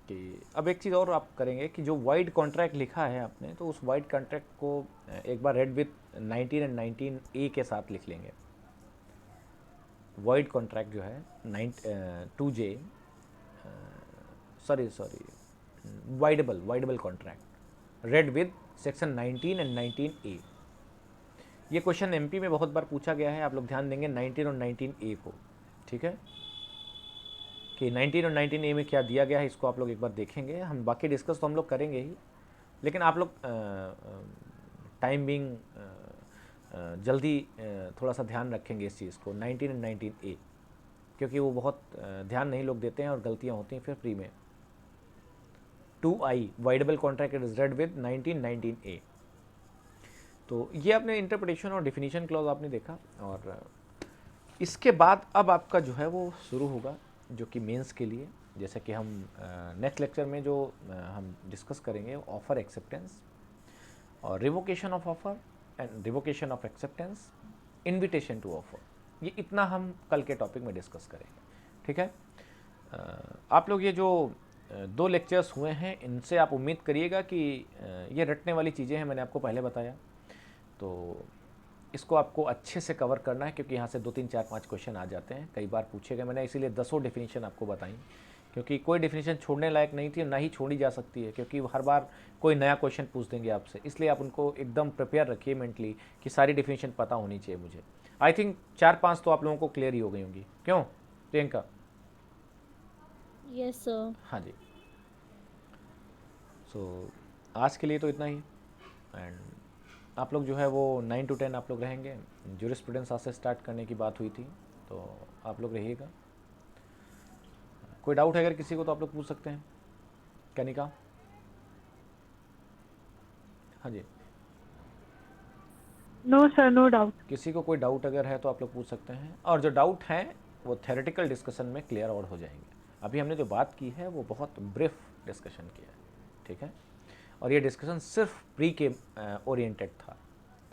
कि अब एक चीज़ और आप करेंगे कि जो वाइड कॉन्ट्रैक्ट लिखा है आपने, तो उस वाइड कॉन्ट्रैक्ट को एक बार रेड विथ 19 एंड 19A के साथ लिख लेंगे। वाइड कॉन्ट्रैक्ट जो है 2J, sorry voidable contract read with section 19 and 19A। ये क्वेश्चन MP में बहुत बार पूछा गया है, आप लोग ध्यान देंगे 19 और 19A को, ठीक है, कि 19 और 19A में क्या दिया गया है, इसको आप लोग एक बार देखेंगे। हम बाकी डिस्कस तो हम लोग करेंगे ही, लेकिन आप लोग टाइम बिंग जल्दी थोड़ा सा ध्यान रखेंगे इस चीज़ को, 19 एंड 19A, क्योंकि वो बहुत ध्यान नहीं लोग देते हैं और गलतियाँ होती हैं फिर प्री में। 2I, voidable contract is read with 19 19A। तो ये आपने इंटरप्रिटेशन और डिफिनीशन क्लॉज आपने देखा, और इसके बाद अब आपका जो है वो शुरू होगा जो कि मेंस के लिए, जैसे कि हम नेक्स्ट लेक्चर में जो हम डिस्कस करेंगे, ऑफ़र एक्सेप्टेंस और revocation of offer and revocation of acceptance, invitation to offer, ये इतना हम कल के टॉपिक में डिस्कस करेंगे, ठीक है। आप लोग ये जो 2 लेक्चर्स हुए हैं, इनसे आप उम्मीद करिएगा कि ये रटने वाली चीज़ें हैं, मैंने आपको पहले बताया, तो इसको आपको अच्छे से कवर करना है, क्योंकि यहाँ से 2 3 4 5 क्वेश्चन आ जाते हैं, कई बार पूछे गए। मैंने इसीलिए 10 डेफिनेशन आपको बताई, क्योंकि कोई डेफिनेशन छोड़ने लायक नहीं थी, ना ही छोड़ी जा सकती है, क्योंकि हर बार कोई नया क्वेश्चन पूछ देंगे आपसे। इसलिए आप उनको एकदम प्रिपेयर रखिए मेंटली कि सारी डेफिनेशन पता होनी चाहिए मुझे। आई थिंक 4-5 तो आप लोगों को क्लियर ही हो गई होंगी। क्यों प्रियंका? Yes, sir. हाँ जी, सो आज के लिए तो इतना ही, एंड आप लोग जो है वो 9 to 10 आप लोग रहेंगे। ज्यूरिस्प्रूडेंस आज से स्टार्ट करने की बात हुई थी, तो आप लोग रहिएगा। कोई डाउट है अगर किसी को तो आप लोग पूछ सकते हैं। कनिका? हाँ जी, नो सर, नो डाउट। किसी को कोई डाउट अगर है तो आप लोग पूछ सकते हैं, और जो डाउट हैं वो थ्योरेटिकल डिस्कशन में क्लियर और हो जाएंगे। अभी हमने जो बात की है वो बहुत ब्रीफ डिस्कशन किया है, ठीक है, और ये डिस्कशन सिर्फ प्री के ओरिएंटेड था,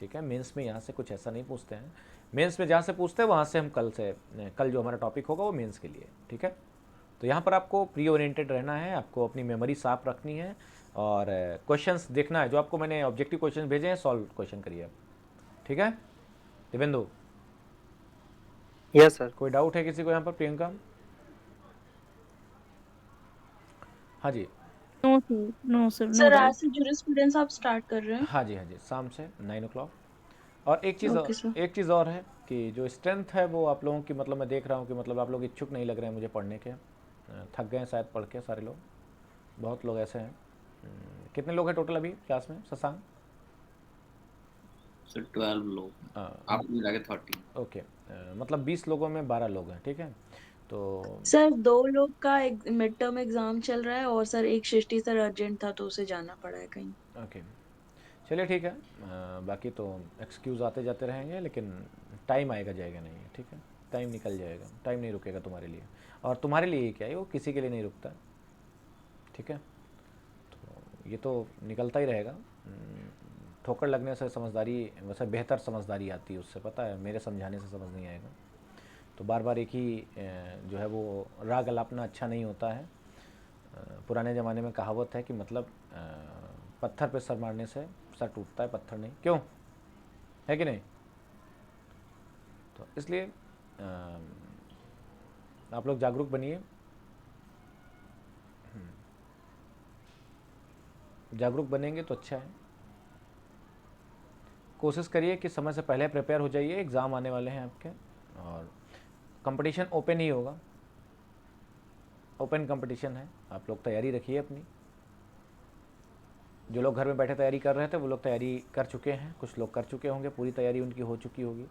ठीक है। मेंस में यहाँ से कुछ ऐसा नहीं पूछते हैं, मेंस में जहाँ से पूछते हैं वहाँ से हम कल जो हमारा टॉपिक होगा वो मेंस के लिए, ठीक है। तो यहाँ पर आपको प्री ओरिएंटेड रहना है, आपको अपनी मेमोरी साफ रखनी है, और क्वेश्चंस देखना है, जो आपको मैंने ऑब्जेक्टिव क्वेश्चन भेजे हैं सॉल्व क्वेश्चन करिए आप, ठीक है। Divyendu, yes sir. कोई डाउट है किसी को यहाँ पर? प्रियंका? हाँ जी, No, sir. No, sir. No sir doubt. आज से ज्यूरिस्प्रूडेंस आप स्टार्ट कर रहे हैं? हाँ जी, हाँ जी, शाम से 9 o'clock। और एक ओके सर। चीज़ और है कि जो स्ट्रेंथ है वो आप लोगों की, मतलब मैं देख रहा हूँ कि मतलब आप लोग इच्छुक नहीं लग रहे हैं मुझे पढ़ने के, थक गए हैं शायद पढ़ के सारे लोग, बहुत लोग ऐसे हैं। कितने लोग हैं टोटल अभी क्लास में? शशांक? So 12 लोग, आप मिला के 30। ओके, मतलब 20 लोगों में 12 लोग हैं, ठीक है। तो सर 2 लोग का मिड टर्म एग्जाम चल रहा है, और सर एक सृष्टि सर अर्जेंट था तो उसे जाना पड़ा है कहीं। ओके, चलिए ठीक है। बाकी तो एक्सक्यूज़ आते जाते रहेंगे, लेकिन टाइम आएगा जाएगा नहीं है, ठीक है। टाइम निकल जाएगा, टाइम नहीं रुकेगा तुम्हारे लिए, और तुम्हारे लिए क्या है, वो किसी के लिए नहीं रुकता, ठीक है। तो ये तो निकलता ही रहेगा। ठोकर लगने से समझदारी, वैसे बेहतर समझदारी आती है उससे, पता है, मेरे समझाने से समझ नहीं आएगा। तो बार बार एक ही जो है वो राग अलापना अच्छा नहीं होता है। पुराने ज़माने में कहावत है कि मतलब पत्थर पे सर मारने से सर टूटता है, पत्थर नहीं, क्यों, है कि नहीं? तो इसलिए आप लोग जागरूक बनिए, जागरूक बनेंगे तो अच्छा है। कोशिश करिए कि समय से पहले प्रिपेयर हो जाइए, एग्ज़ाम आने वाले हैं आपके, और कंपटीशन ओपन ही होगा, ओपन कंपटीशन है, आप लोग तैयारी रखिए अपनी। जो लोग घर में बैठे तैयारी कर रहे थे वो लोग तैयारी कर चुके हैं, कुछ लोग कर चुके होंगे, पूरी तैयारी उनकी हो चुकी होगी।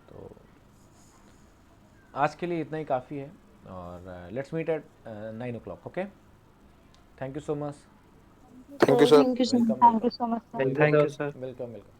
तो आज के लिए इतना ही काफ़ी है, और let's meet at 9 o'clock, okay? Thank you so much. Thank you, sir. Thank you, sir. Welcome, Thank you so much, sir. Thank you, sir. Welcome, welcome.